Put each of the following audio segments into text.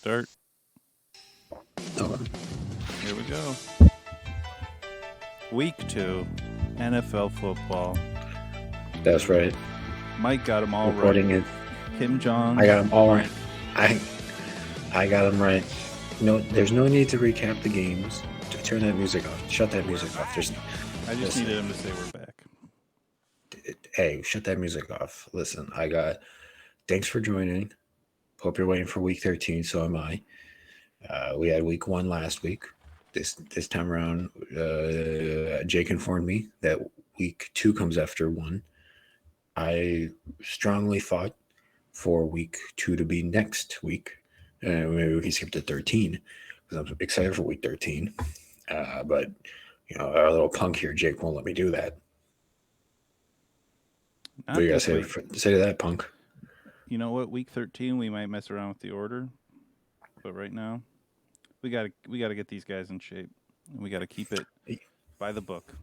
Start. Oh, Here we go. Week 2, NFL football. that's right. Mike got them all right. Recording it. Kim I got Jong's them all right. Mike. I I got them right. No, there's no need to recap the games. Turn that music off. Shut that music off. I just Listen. needed him to say we're back. Hey, shut that music off. Listen, I got. Thanks for joining. Hope you're waiting for week 13. So am I. We had week 1 last week. This time around, Jake informed me that week 2 comes after 1. I strongly fought for week 2 to be next week. Maybe we can skip to 13 because I'm excited for week 13. But our little punk here, Jake, won't let me do that. What do Not you this guys week. say to that, punk? You know what? Week 13, we might mess around with the order, but right now, we gotta get these guys in shape. We gotta keep it by the book.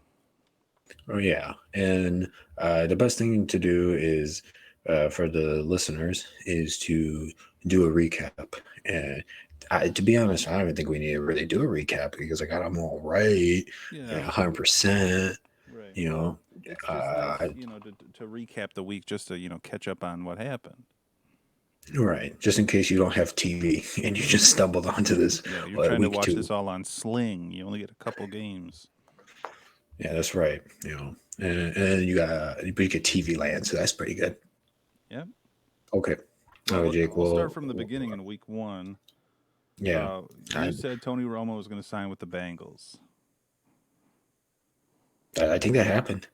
Oh yeah, and the best thing to do is for the listeners is to do a recap. And to be honest, I don't even think we need to really do a recap because I got them all right, Yeah, 100%. right. You know, It's just nice, uh, to recap the week, just to catch up on what happened. right. Just in case you don't have TV and you just stumbled onto this Yeah, you're trying to week watch 2. this all on Sling. You only get a couple games. Yeah, that's right. And you get TV land, so that's pretty good. Yep. Okay. All Well, right, Jake. we'll start Well, from the beginning in week 1. yeah. You I, said Tony Romo was going to sign with the Bengals. I think that happened.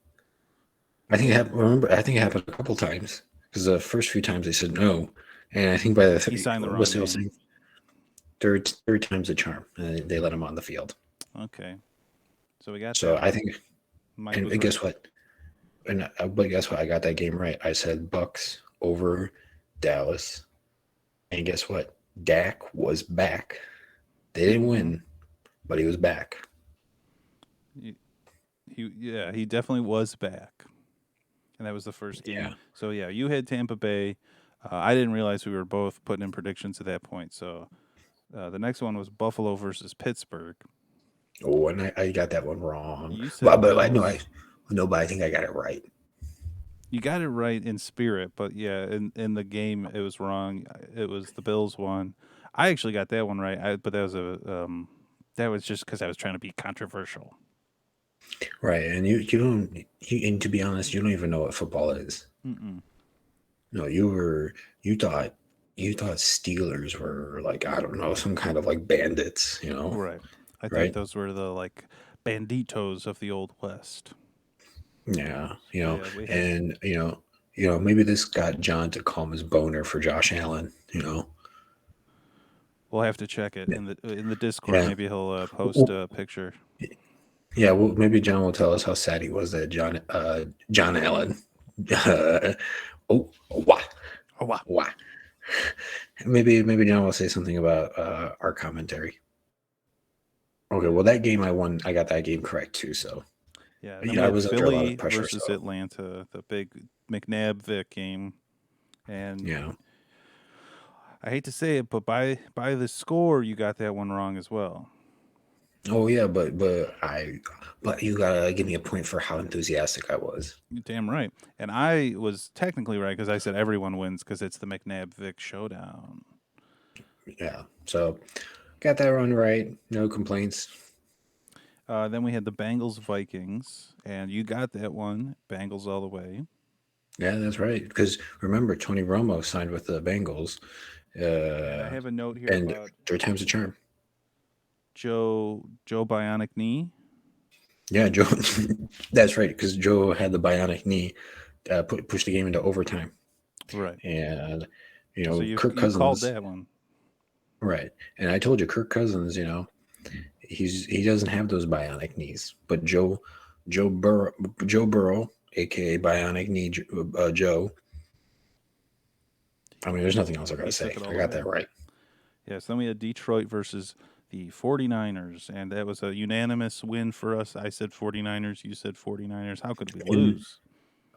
I think it happened. Remember, I think it happened a couple times because the first few times they said no, and I think by the He signed the wrong what's the old name. saying? Third time's the charm. And they let him on the field. Okay. So we got So that I one. think, Mike and was right. guess what? But guess what? I got that game right. I said Bucks over Dallas, and guess what? Dak was back. They didn't Mm-hmm. win, but he was back. He definitely was back. And that was the first game. Yeah. So, yeah, you had Tampa Bay. I didn't realize we were both putting in predictions at that point. So, the next one was Buffalo versus Pittsburgh. Oh, and I got that one wrong. You Well, said but I know Bills. no, but I think I got it right. You got it right in spirit, but yeah, in the game it was wrong. It was the Bills one. I actually got that one right, but that was just because I was trying to be controversial. Right, and and to be honest, you don't even know what football is. Mm-mm. No, you thought you thought Steelers were like I don't know some kind of like bandits, Right. I thought right? those were the like banditos of the old west. Yeah, So yeah, we had. and maybe this got John to call him his boner for Josh Allen. We'll have to check it in the Discord. Yeah, Maybe he'll post Well, a picture. yeah. Well, maybe John will tell us how sad he was that John Allen. Why? Oh wow. Why? Maybe John will say something about our commentary. Okay, Yeah. well that game I won. I got that game correct too. So Yeah. And then we I had was under a lot of Philly pressure. versus So Atlanta, the big McNabb Vic game, and yeah. I hate to say it, but by the score, you got that one wrong as well. Oh yeah, but you gotta give me a point for how enthusiastic I was. You're damn right. And I was technically right because I said everyone wins because it's the McNabb Vic showdown. Yeah. So got that one right. No complaints. Then we had the Bengals Vikings, and you got that one. Bengals all the way. Yeah, that's right. Because remember, Tony Romo signed with the Bengals, And I uh, have a note here and about 3 times the charm. Joe Bionic Knee. Yeah, Joe. That's right. Because Joe had the bionic knee, pushed the game into overtime, Right. and So you Kirk you called Cousins. that one. Right. And I told you, Kirk Cousins. He doesn't have those bionic knees, but Joe Burrow, aka Bionic Knee Joe. I mean, there's nothing else I gotta He took say. it all I the got way. that right. Yes. Then we had Detroit versus the 49ers, and that was a unanimous win for us. I said 49ers. You said 49ers. How could we And lose?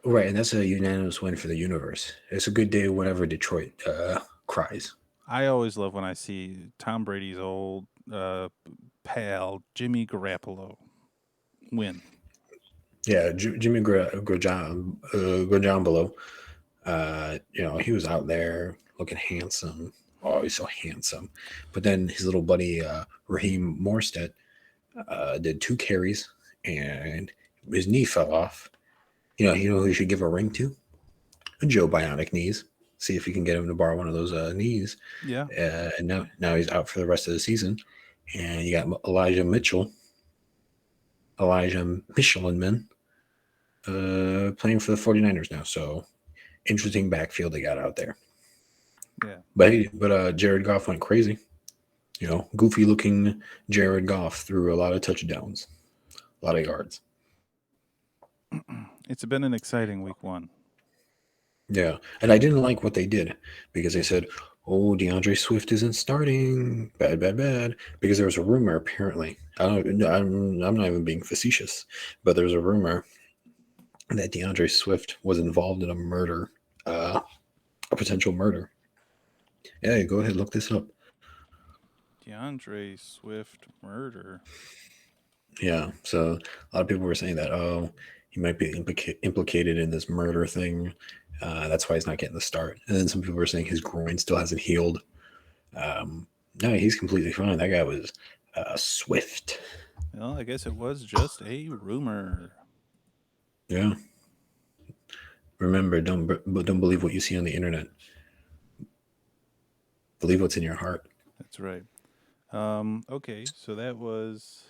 right, and that's a unanimous win for the universe. It's a good day whenever Detroit cries. I always love when I see Tom Brady's old pal Jimmy Garoppolo win. Yeah, Jimmy Garoppolo. He was out there looking handsome. Oh, he's so handsome. But then his little buddy Raheem Morstead did 2 carries and his knee fell off. Who he should give a ring to? Joe Bionic Knees. See if you can get him to borrow one of those knees. Yeah, And now he's out for the rest of the season. And you got Elijah Michelin, playing for the 49ers now. So interesting backfield they got out there. yeah. But Jared Goff went crazy. Goofy looking Jared Goff threw a lot of touchdowns, a lot of yards. It's been an exciting week one. Yeah, and I didn't like what they did because they said, "Oh, DeAndre Swift isn't starting. Bad, bad, bad." Because there was a rumor apparently. I don't. No, I'm not even being facetious, but there's a rumor that DeAndre Swift was involved in a potential murder. Yeah, go ahead, look this up. DeAndre Swift murder. Yeah, so a lot of people were saying that, oh, he might be implicated in this murder thing. That's why he's not getting the start. And then some people were saying his groin still hasn't healed. Um, no, he's completely fine. That guy was swift. Well, I guess it was just a rumor. Yeah. Remember, don't believe what you see on the internet. Believe what's in your heart. That's right. Okay, so that was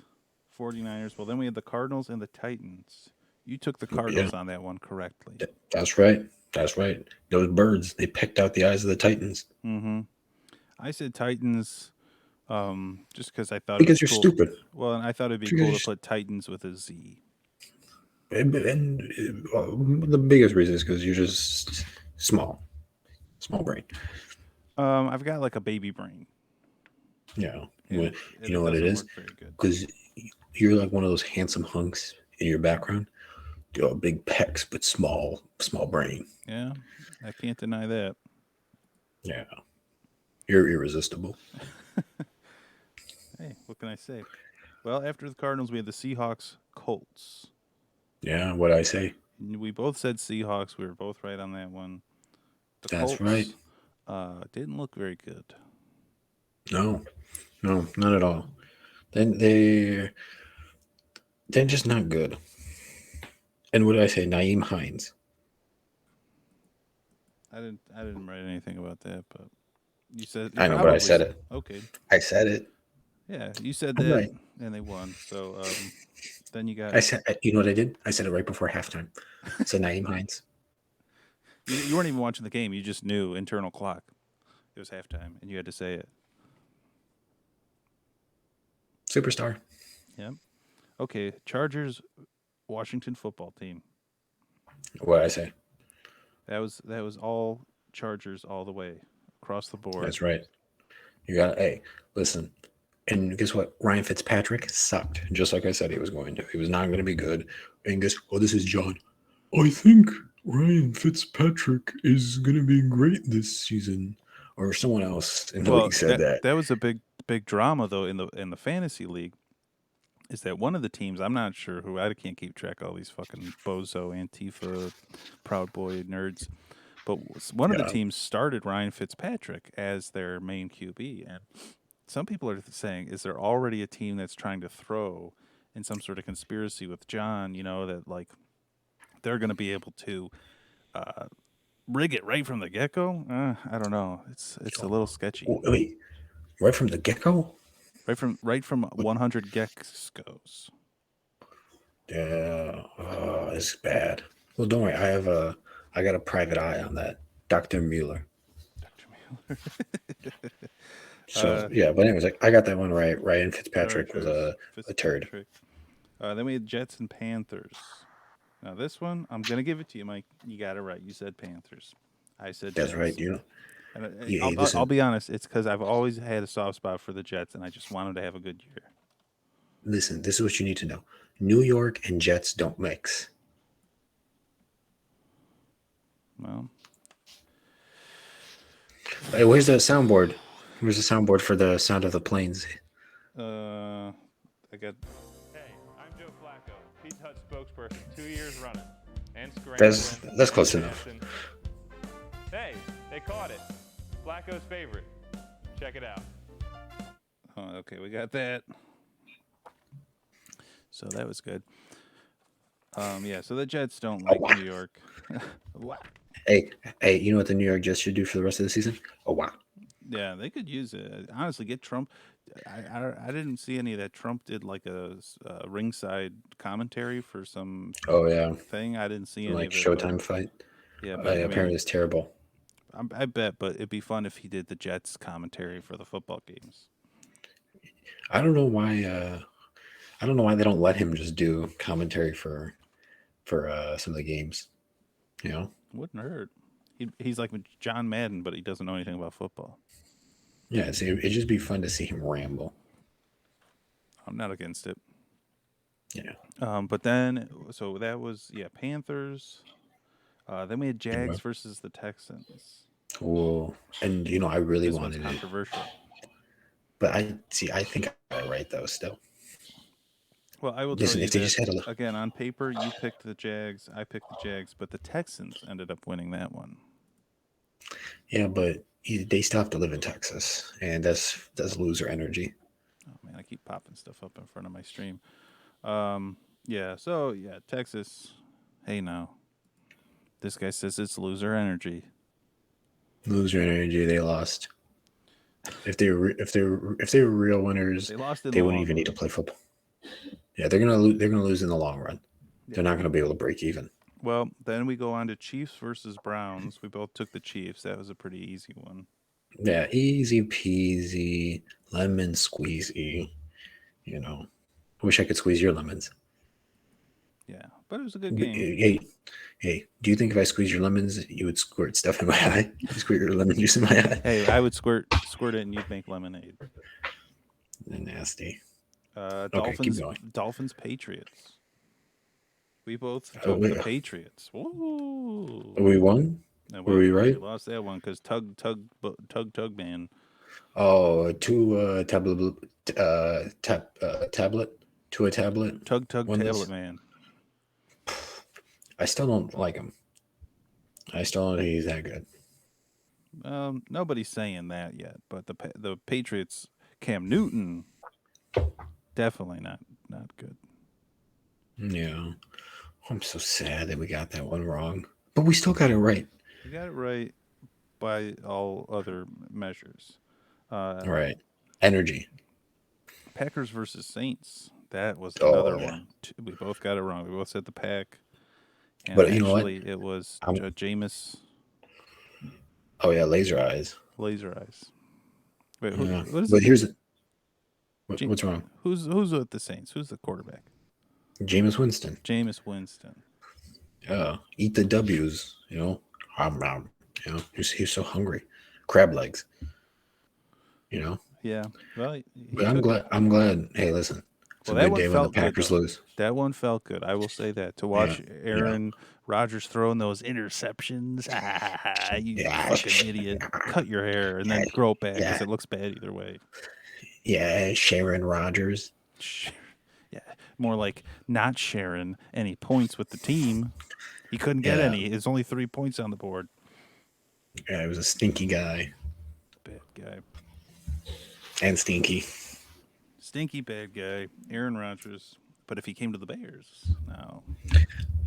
49ers. Well, then we had the Cardinals and the Titans. You took the Yeah, Cardinals on that one correctly. that's right. That's right. Those birds, they picked out the eyes of the Titans Mm-hmm. I said Titans just because I thought it because was you're cool. stupid. Well, and I thought it'd be Because cool you're, to put Titans with a Z. the biggest reason is because you're just small brain. I've got like a baby brain, Yeah, and you it know what it doesn't is? work very good. Because you're like one of those handsome hunks in your background. Big pecs, but small brain. Yeah, I can't deny that. Yeah, you're irresistible. Hey, what can I say? Well, after the Cardinals, we had the Seahawks Colts. Yeah, what I say. We both said Seahawks. We were both right on that one. The That's right. Colts didn't look very good. No, no, not at all. Then they're just not good. And what did I say? Naeem Hines. I didn't write anything about that, but you I know, but I probably said it. okay. I said it. Yeah, you said I'm that, right. and they won. So then you got I said. You know what I did? I said it right before halftime. I said Naeem Hines, you weren't even watching the game. You just knew internal clock. It was halftime, and you had to say it. superstar. Yeah. Okay. Chargers, Washington football team. What I say? That was all Chargers all the way across the board. That's right. You got. Hey, listen. And guess what? Ryan Fitzpatrick sucked, just like I said he was going to. He was not going to be good. And guess, oh, this is John. I think Ryan Fitzpatrick is going to be great this season. Or someone else in the Well, league said that that. that was a big drama though in the fantasy league. Is that one of the teams? I'm not sure who. I can't keep track of all these fucking bozo Antifa, Proud Boy nerds. But one of the Yeah. teams started Ryan Fitzpatrick as their main QB, and some people are saying, is there already a team that's trying to throw in some sort of conspiracy with John? That like they're going to be able to uh, rig it right from the get go. I don't know. It's a little sketchy. Wait, right from the get go? Right from 100 Geckos. Yeah. Oh, it's bad. Well, don't worry. I got a private eye on that. Dr. Mueller. Dr. Miller. So yeah, but anyways, like, I got that one right. Ryan Fitzpatrick was Chargers, a turd. Fitzpatrick. Then we had Jets and Panthers. Now this one, I'm gonna give it to you, Mike. You got it right. You said Panthers. I said That's right. Jets. And Hey, I'll listen, be honest. It's because I've always had a soft spot for the Jets, and I just want them to have a good year. listen. This is what you need to know. New York and Jets don't mix. Well, Hey, where's the soundboard? Where's the soundboard for the sound of the planes? Uh, I got. Hey, I'm Joe Flacco, Pete Hutt spokesperson, 2 years running, and scrambling, That's and close enough. passing. Hey, they caught it. Flacco's favorite. Check it out. Oh, okay, we got that. So that was good. Yeah. So the Jets don't Oh like wow. New York. What? Hey, hey, you know what the New York Jets should do for the rest of the season? Oh wow. Yeah, they could use it. Honestly, get Trump. I didn't see any of that. Trump did like a ringside commentary for some Oh yeah. thing. I didn't see Some any like of it, but Showtime fight. yeah. But I Apparently mean, it's terrible. I bet. But it'd be fun if he did the Jets commentary for the football games. I don't know why. I don't know why they don't let him just do commentary for some of the games. You know? Wouldn't hurt. He's like John Madden, but he doesn't know anything about football. Yeah, it'd just be fun to see him ramble. I'm not against it. Yeah. But then, so that was yeah, Panthers. Then we had Jags Anyway. versus the Texans. Cool. And I really This one's wanted it, controversial. but I think I got it right though. Still, Well, I will tell listen, you if they that just had a, again on paper, you picked the Jags, I picked the Jags, but the Texans ended up winning that one. yeah, but they still have to live in Texas, and that's loser energy. Oh man, I keep popping stuff up in front of my stream. Um, yeah, so yeah, Texas. Hey now, this guy says it's loser energy. Loser energy. They lost. If they were real winners, They lost in they the wouldn't long even need to run. play football. Yeah, they're gonna lose. They're gonna lose in the long run. Yeah. They're not gonna be able to break even. Well, then we go on to Chiefs versus Browns. We both took the Chiefs. That was a pretty easy one. Yeah, easy peasy, lemon squeezy. You know, wish I could squeeze your lemons. Yeah, but it was a good game. Hey, hey, do you think if I squeeze your lemons, you would squirt stuff in my eye? You squirt your lemon juice in my eye? Hey, I would squirt it, and you'd make lemonade. Nasty. Okay, keep Dolphins going. Patriots. We both Oh, took wait, the Patriots. Woo! we won? No, Were we we we right? lost that one because tug man, Oh, two tablet to a tablet. tug Won tablet this. man. I still don't like him. I still don't think he's that good. Nobody's saying that yet, but the Patriots, Cam Newton, definitely not good. Yeah. I'm so sad that we got that one wrong. But we still got it right. We got it right by all other measures. All Uh, right. Energy. Packers versus Saints. That was Oh, another yeah. one. We both got it wrong. We both said the Pack, and But you know what? actually it was I'm, Jameis oh, yeah, laser eyes. Laser Eyes. Wait, Yeah. what is But it? here's Ja- what's wrong. who's with the Saints? Who's the quarterback? Jameis Winston. Jameis Winston. Eat the W's, Nom. He's so hungry. Crab legs, you know. Yeah. Well, he But I'm took it. glad. I'm glad. Hey, listen, it's Well, a that good one day when the felt good Packers though. lose. That one felt good. I will say that to Yeah, watch yeah, Aaron Rodgers throwing those interceptions. Ah, you yeah, fucking idiot! Cut your hair and yeah, then grow it back because yeah, it looks bad either way. yeah. Sharon Rogers. Yeah, more like not sharing any points with the team. He couldn't get Yeah, any. It's only 3 points on the board. yeah. He was a stinky guy Bad guy. and stinky. Stinky bad guy. Aaron Rodgers. But if he came to the Bears, no.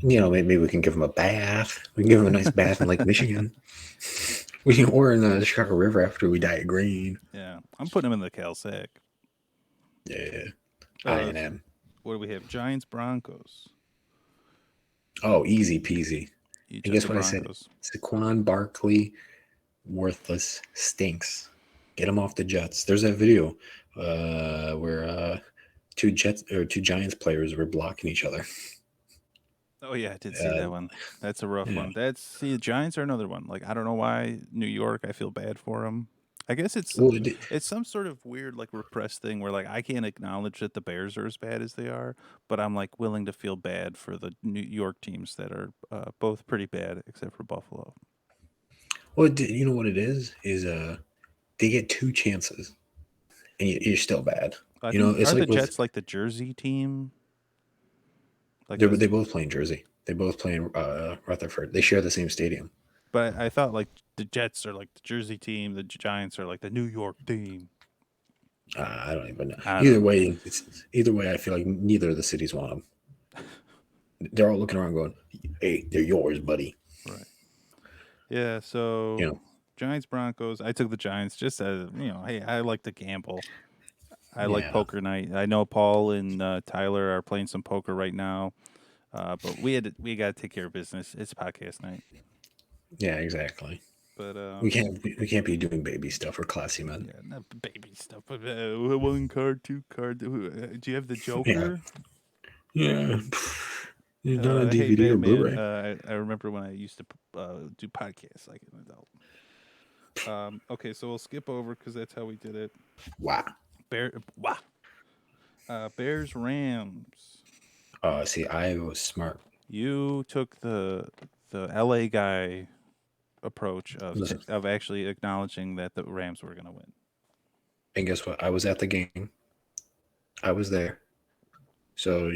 Maybe we can give him a bath. We can give him a nice bath in Lake Michigan. Or in the Chicago River after we dye it green. Yeah, I'm putting him in the Cal Sac. Yeah, I Uh, and M. what do we have? Giants Broncos. Oh, easy peasy. You And took guess the what I said? Broncos. Saquon Barkley, worthless, stinks. Get him off the Jets. There's that video where two Giants players were blocking each other. Oh yeah, I did see Uh, that one. That's a rough yeah. one. The Giants are another one. Like I don't know why New York. I feel bad for them. I guess Well, it's some sort of weird like repressed thing where like I can't acknowledge that the Bears are as bad as they are, but I'm like willing to feel bad for the New York teams that are both pretty bad except for Buffalo. well, you know what it is? they get two chances, and you're still bad. I You know, think it's are the like with Jets like the Jersey team? Like they this, both play in Jersey. They both play in Rutherford. They share the same stadium. but I thought like the Jets are like the Jersey team, the Giants are like the New York team. I don't even know. I don't know. Either way, I feel like neither of the cities want them. They're all looking around, going, "Hey, they're yours, buddy." Right. Yeah. You So know? Giants Broncos. I took the Giants just as hey, I like to gamble. I like Yeah, poker night. I know Paul and Tyler are playing some poker right now, but we got to take care of business. It's podcast night. yeah, exactly. But We can't be doing baby stuff. We're classy men. yeah, not baby stuff. But one card, two card. Do you have the Yeah, Joker? yeah. It's not on Hey DVD or Batman. Blu-ray. I remember when I used to do podcasts like an adult. Okay, so we'll skip over because that's how we did it. Wow. Wow. Bears Rams. See, I was smart. You took the LA guy approach Listen, of actually acknowledging that the Rams were going to win. and guess what? I was at the game. I was there. So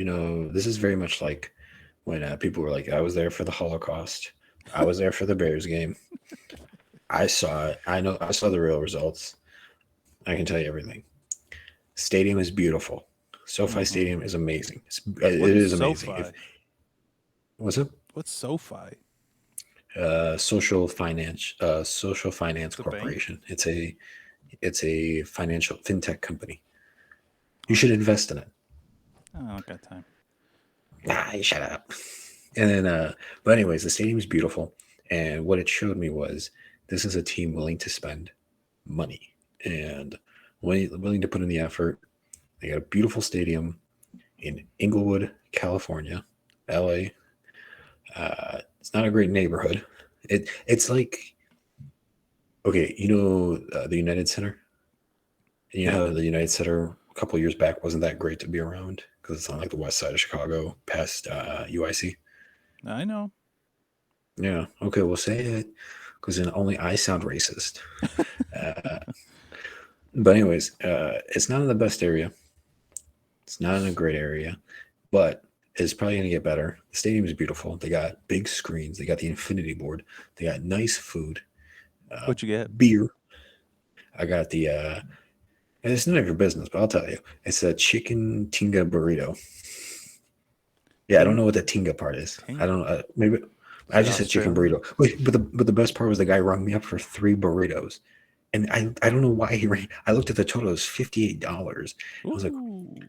this is very much like when people were like, "I was there for the Holocaust. I was there for the Bears game. I saw it. I know. I saw the real results. I can tell you everything. Stadium is beautiful. SoFi Mm-hmm. Stadium is amazing. What It is is amazing. SoFi? What's it? What's SoFi? Social Finance It's a bank. Corporation. It's a financial fintech company. You should invest in it. Oh, I don't got time. You shut up. And then, but anyways, the stadium is beautiful, and what it showed me was this is a team willing to spend money and willing to put in the effort. They got a beautiful stadium in Inglewood, California, LA. It's not a great neighborhood. It's like, okay, the United Center. You know Yeah, how the United Center a couple of years back wasn't that great to be around because it's on like the west side of Chicago, past UIC. I know. Yeah. Okay. We'll say it because then only I sound racist. Uh, but anyways, it's not in the best area. It's not in a great area, but it's probably going to get better. The stadium is beautiful. They got big screens. They got the infinity board. They got nice food, uh, What you get? beer. I got and it's none of your business, but I'll tell you. It's a chicken tinga burrito. Yeah, I don't Ting know what the tinga part is. I ting. don't know. Maybe Is I it just said chicken Australian? burrito. Wait, but the best part was the guy rung me up for three burritos, and I don't know why he rang. I looked at the total; it was $58. Ooh.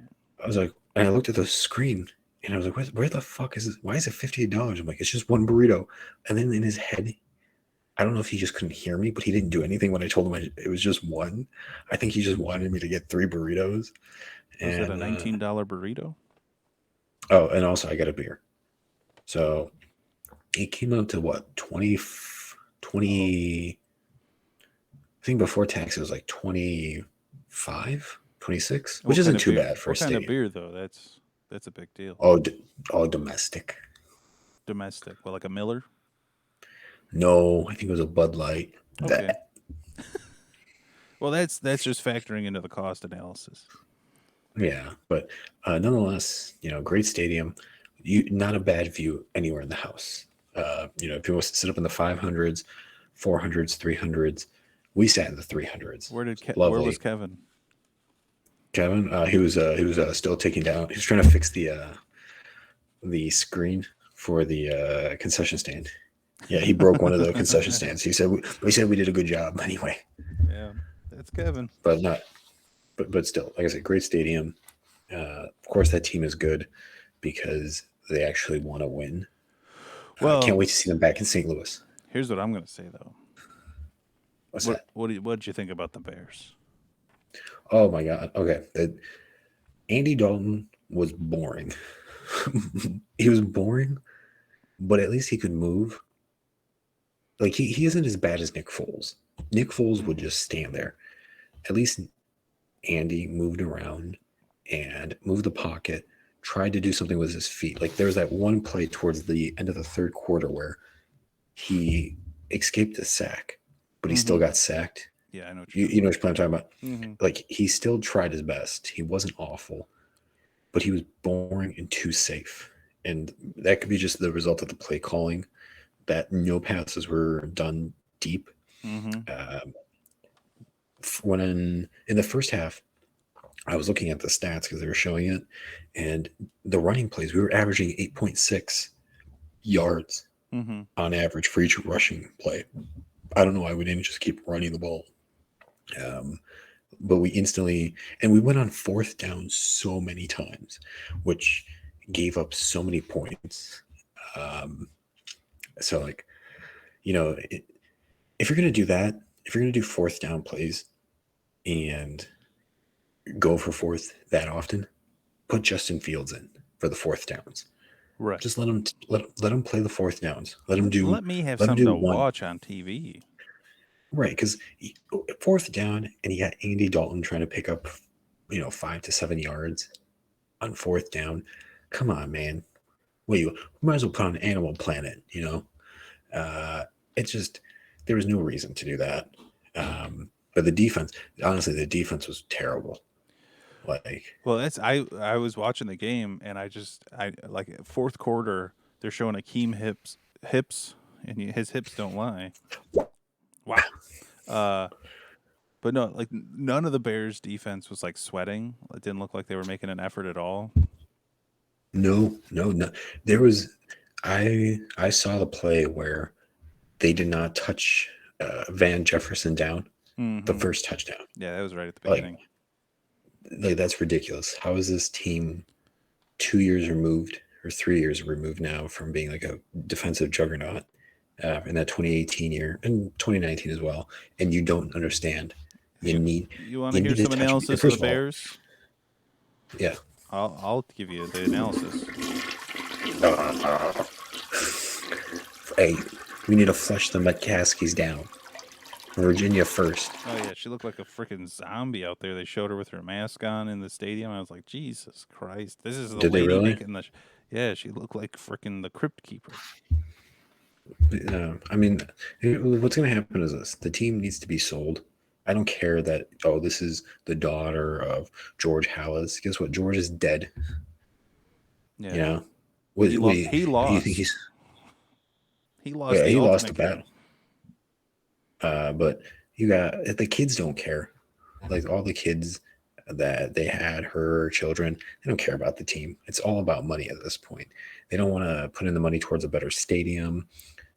And I looked at the screen, and I was like, where the fuck is this? Why is it $58? I'm like, it's just one burrito. And then in his head, I don't know if he just couldn't hear me, but he didn't do anything when I told him it was just one. I think he just wanted me to get three burritos, Was it a and $19 burrito? oh, and also I got a beer. So it came out to what Oh, 20. I think before tax it was like 25, 26, which what kind isn't of too beer? bad for a What kind of stadium. beer though? That's a big deal. All all domestic. Domestic. Well, like a Miller. No, I think it was a Bud Light. Okay. That Well, that's just factoring into the cost analysis. Yeah, but nonetheless, great stadium. You Not a bad view anywhere in the house. People sit up in the 500s, 400s, 300s. We sat in the 300s. Where was Lovely. Kevin? Kevin, he was still taking down. He was trying to fix the screen for the concession stand. Yeah, he broke one of the concession stands. He said we did a good job anyway, Yeah, that's Kevin. but not. But still, like I said, great stadium. Of course, that team is good because they actually want to win. Can't Well, wait to see them back in St. Louis. here's what I'm gonna say though. What's that? What did you think about the Bears? Oh my God. Okay. Andy Dalton was boring. He was boring, but at least he could move. Like he isn't as bad as Nick Foles. Nick Foles would Hmm. just stand there. At least Andy moved around and moved the pocket, tried to do something with his feet. Like there was that one play towards the end of the third quarter where he escaped a sack, but he Hmm. still got sacked. Yeah, I know what you're You talking know which play I'm talking about. about. Mm-hmm. Like he still tried his best. He wasn't awful, but he was boring and too safe. And that could be just the result of the play calling. That no passes were done deep. Mm-hmm. Um, when in the first half, I was looking at the stats because they were showing it, and the running plays we were averaging 8.6 yards Mm-hmm. on average for each rushing play. I don't know why we didn't just keep running the ball. Um, but we instantly and we went on fourth down so many times, which gave up so many points. Um, so like if you're gonna do that, if you're gonna do fourth down plays and go for fourth that often, put Justin Fields in for the fourth downs. Right. Just let him play the fourth downs. Let me have Let him something do to one. watch on TV. Right, because fourth down, and you got Andy Dalton trying to pick up, 5 to 7 yards on fourth down. Come on, man. Well, you might as well put on Animal Planet. Uh, it's just there was no reason to do that. But the defense, honestly, the defense was terrible. Like, Well, that's I was watching the game and I like fourth quarter they're showing Akeem hips and his hips don't lie. Wow. Uh, but no, like none of the Bears defense was like sweating. It didn't look like they were making an effort at all. no, no, no. There was, I saw the play where they did not touch Van Jefferson down the Mm-hmm. first touchdown. Yeah, that was right at the Like, beginning. that's ridiculous. How is this team 2 years removed or 3 years removed now from being like a defensive juggernaut in that 2018 year and 2019 as well? And you don't understand. You You need you want to you hear need to some touch. analysis of the First of all, Bears? yeah. I'll give you the analysis. Hey, we need to flush the McCaskies down. Virginia first. Oh yeah, she looked like a freaking zombie out there. They showed her with her mask on in the stadium. I was like, Jesus Christ, this is the Did they lady really? making the. Yeah, she looked like freaking the crypt keeper. I mean, what's going to happen is this: the team needs to be sold. I don't care that this is the daughter of George Hallis. Guess what? George is dead. You Yeah, know, what? he What lost. do He you think he's? lost. He lost Yeah, the he lost the ultimate game. battle. But you got the kids don't care. Like all the kids that they had, her children, they don't care about the team. It's all about money at this point. They don't want to put in the money towards a better stadium.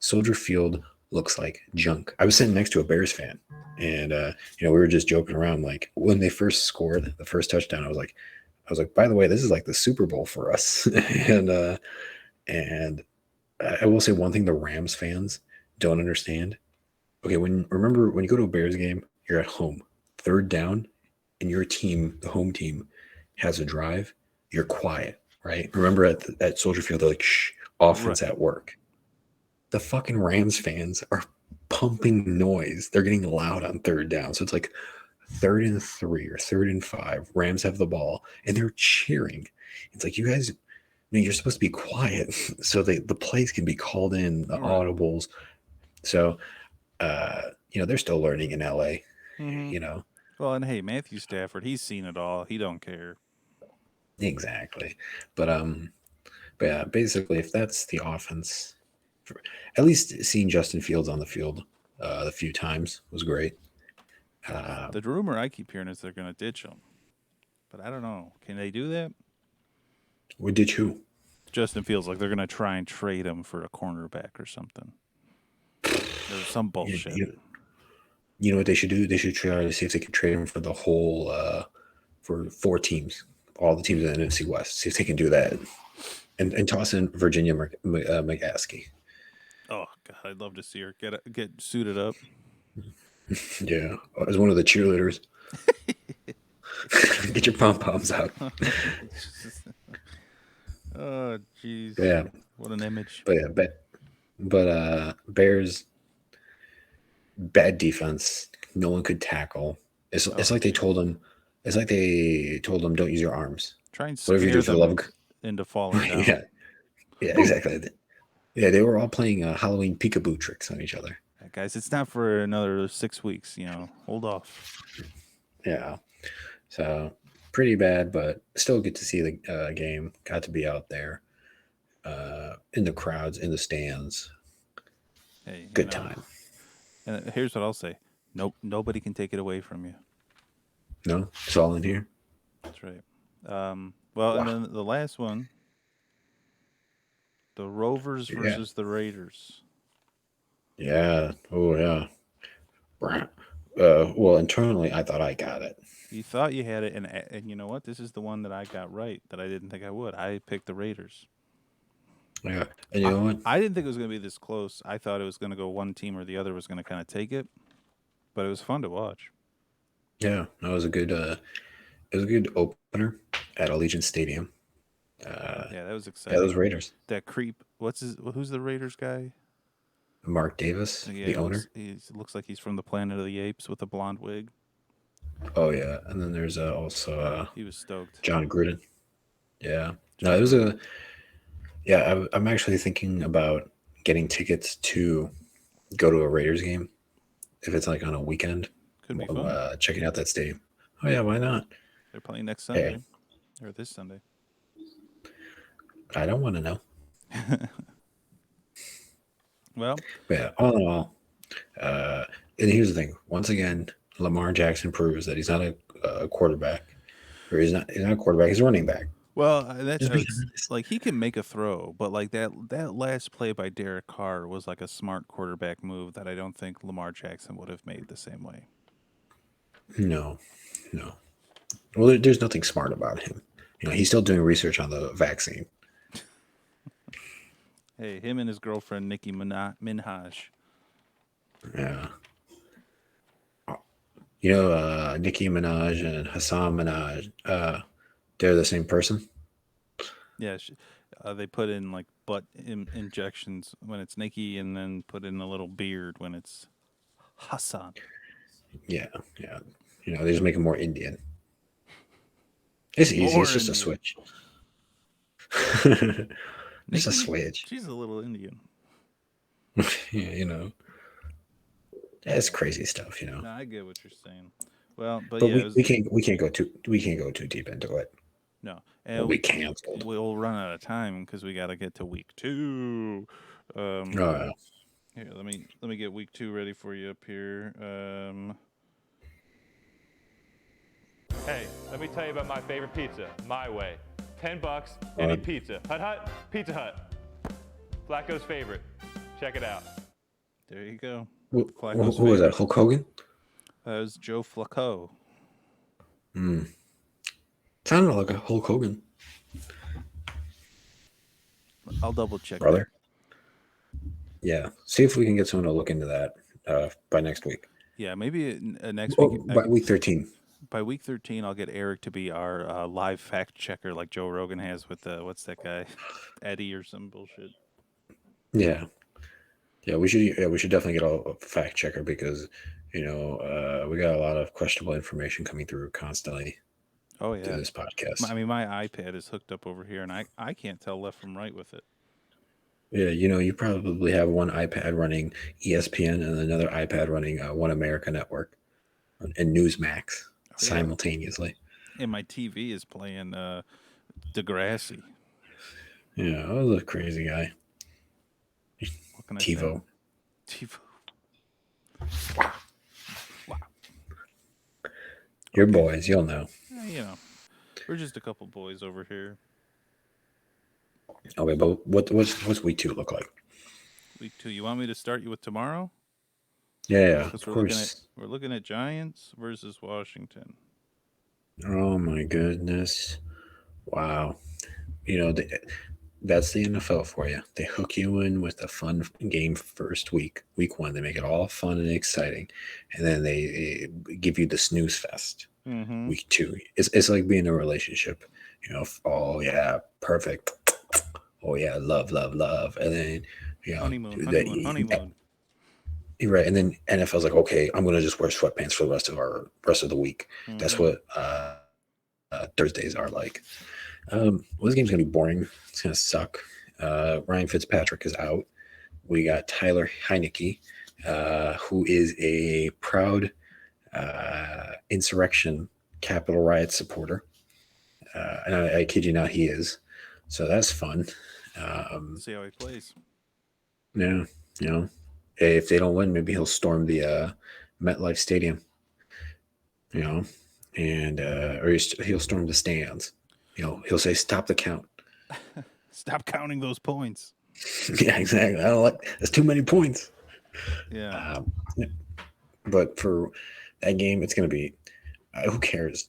Soldier Field looks like junk. I was sitting next to a Bears fan, and we were just joking around. Like when they first scored the first touchdown, I was like, by the way, this is like the Super Bowl for us. And I will say one thing: the Rams fans don't understand. Okay, remember when you go to a Bears game, you're at home, third down, and your team, the home team, has a drive. You're quiet, right? Remember at Soldier Field, they're like, "Shh, offense Right. at work." The fucking Rams fans are pumping noise. They're getting loud on third down, so it's like third and 3 or third and 5. Rams have the ball, and they're cheering. It's like you guys. You're supposed to be quiet so the plays can be called in, the Right. audibles. So they're still learning in LA, Mm-hmm. you know. Well, and hey, Matthew Stafford, he's seen it all. He don't care. Exactly. But yeah, basically if that's the offense, at least seeing Justin Fields on the field a few times was great. Uh, The rumor I keep hearing is they're going to ditch him, but I don't know. Can they do that? we did too. Justin feels like they're going to try and trade him for a cornerback or something. There's some You, bullshit. you, you know what they should do? They should try to see if they can trade him for the whole for 4 teams, all the teams in the NFC West. See if they can do that, and toss in Virginia McCaskey. Oh god, I'd love to see her get suited up. Yeah, as one of the cheerleaders. Get your pom poms out. Oh jeez, Yeah, what an image. but yeah, Bears bad defense. No one could tackle. It's Oh like they yeah, told him. It's like they told him, "Don't use your arms. try and Whatever you scare do for the love of." them into falling Yeah, down. yeah, Boom. exactly. Yeah, they were all playing Halloween peekaboo tricks on each other. guys, it's not for another 6 weeks. Hold off. Yeah. So pretty bad, but still good to see the game. Got to be out there in the crowds, in the stands. Hey, Good time. and here's what I'll say: nope, nobody can take it away from you. No, it's all in here. That's right. Well, and Wow. then the last one, the Rovers Yeah. versus the Raiders. Yeah. Oh, yeah. Well, internally, I thought I got it. You thought you had it, and you know what? This is the one that I got right that I didn't think I would. I picked the Raiders. Yeah. And you I know what? I didn't think it was going to be this close. I thought it was going to go one team or the other was going to kind of take it, but it was fun to watch. Yeah, that was a good. It was a good opener at Allegiant Stadium. Yeah, that was Yeah, those exciting. Raiders. That creep. Who's the Raiders guy? Mark Davis, Yeah, the owner. he looks like he's from the Planet of the Apes with a blonde wig. Oh yeah, and then there's also He was stoked. John Gruden. Yeah. No, John it was Gruden. a. Yeah, I'm actually thinking about getting tickets to go to a Raiders game if it's like on a weekend. Could be fun. Checking out that stadium. Oh yeah, why not? They're playing next Hey, Sunday or this Sunday. I don't want to know. Well, But yeah, all in all, uh, and here's the thing. Once again, Lamar Jackson proves that he's not a quarterback, or he's not a quarterback. He's a running back. that's Just being it's honest. like he can make a throw, but like that last play by Derek Carr was like a smart quarterback move that I don't think Lamar Jackson would have made the same way. No, no. Well, there's nothing smart about him. He's still doing research on the vaccine. Hey, him and his girlfriend Nicki Minaj. Yeah. Nicki Minaj and Hassan Minaj, they're the same person. Yeah, they put in like injections when it's Nicki, and then put in a little beard when it's Hassan. Yeah, yeah. They just make him more Indian. It's easy. It's More just a Indian. switch. Just a Nicki, switch. she's a little Indian. Yeah, that's crazy stuff. No, I get what you're saying. Well, but But yeah, it we was can't go too deep into it. no, We'll and be canceled. we'll run out of time because we got to get to week two. Um, Uh, Here, let me get week two ready for you up here. Hey, let me tell you about my favorite pizza, my way. $10, any uh, pizza. Hut Hut, Pizza Hut. Flacco's favorite. Check it out. There you go. Flacco's who was that? favorite. Hulk Hogan? That was Joe Flacco. Hmm. Sounded like a Hulk Hogan, I'll double check that. brother. Yeah. See if we can get someone to look into that by next week. Yeah, maybe next week. Oh, by week 13. By week 13, I'll get Eric to be our live fact checker, like Joe Rogan has with what's that guy, Eddie or some bullshit. Yeah. Yeah, we should. Yeah, we should definitely get a fact checker because, we got a lot of questionable information coming through constantly Oh through yeah. this podcast. I mean, my iPad is hooked up over here, and I can't tell left from right with it. Yeah, you probably have one iPad running ESPN and another iPad running One America Network and Newsmax Oh yeah. simultaneously. And my TV is playing Degrassi. Yeah, I was a crazy guy. What can I say? TiVo. TiVo. Wow. Your Okay. boys, you'll know. We're just a couple boys over here. Okay, but what's week 2 look like? Week two. You want me to start you with tomorrow? Yeah, Because of we're looking at course. Giants versus Washington. Oh my goodness. Wow. You know, the, that's the NFL for you. They hook you in with a fun game first week 1. They make it all fun and exciting, and then they give you the snooze fest. Mm-hmm. Week 2, it's like being in a relationship. Oh yeah, perfect. Oh yeah, love, love, love, and then Honeymoon, that honeymoon, honeymoon. you're right. And then NFL's like, okay, I'm gonna just wear sweatpants for the rest of the week. That's Mm-hmm. what Thursdays are like. Well, this game's gonna be boring. It's gonna suck. Ryan Fitzpatrick is out. We got Tyler Heineke who is a proud insurrection Capitol riot supporter. And I kid you not, he is. So that's fun. See how he plays. Yeah, you know, if they don't win, maybe he'll storm the MetLife Stadium. You know, and or he'll storm the stands. He'll say, "Stop the count." Stop counting those points. Yeah, exactly. I don't like. That's too many points. Yeah. Yeah. But for that game, it's gonna be. Who cares?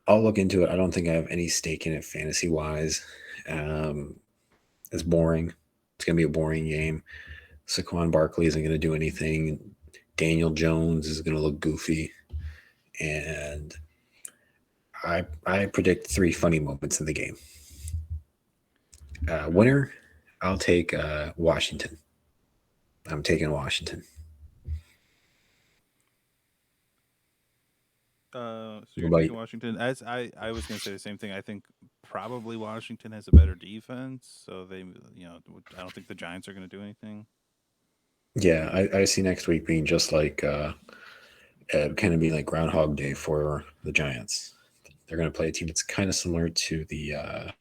I'll look into it. I don't think I have any stake in it fantasy wise. It's boring. It's gonna be a boring game. Saquon Barkley isn't gonna do anything. Daniel Jones is gonna look goofy, and I predict 3 funny moments in the game. Winner, I'll take Washington. I'm taking Washington. So What you're about taking you? Washington. As I was going to say the same thing. I think probably Washington has a better defense, so I don't think the Giants are going to do anything. Yeah, I see next week being just like kind of being like Groundhog Day for the Giants. They're going to play a team that's kind of similar to the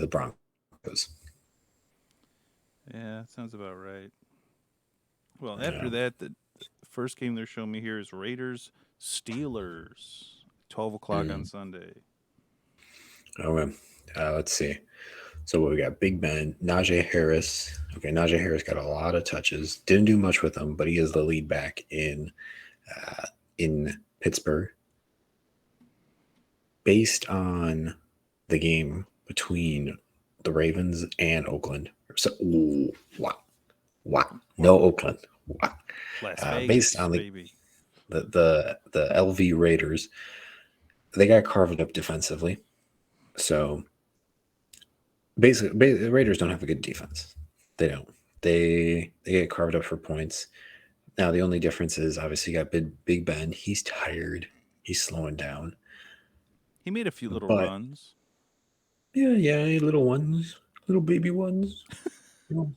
Broncos. Yeah, that sounds about right. Well, Yeah. after that, the first game they're showing me here is Raiders Steelers, 12 o'clock on Mm. Sunday. Okay. Let's see. So we got Big Ben, Najee Harris. Okay, Najee Harris got a lot of touches. Didn't do much with them, but he is the lead back in Pittsburgh. Based on the game between the Ravens and Oakland. So, what? What? No Oakland. What? Las Based Vegas, on baby. the LV Raiders, they got carved up defensively. So basically, the Raiders don't have a good defense. They don't. They get carved up for points. Now the only difference is obviously you got Big Ben. He's tired. He's slowing down. He made a few little But runs. yeah, little ones, little baby ones. You know,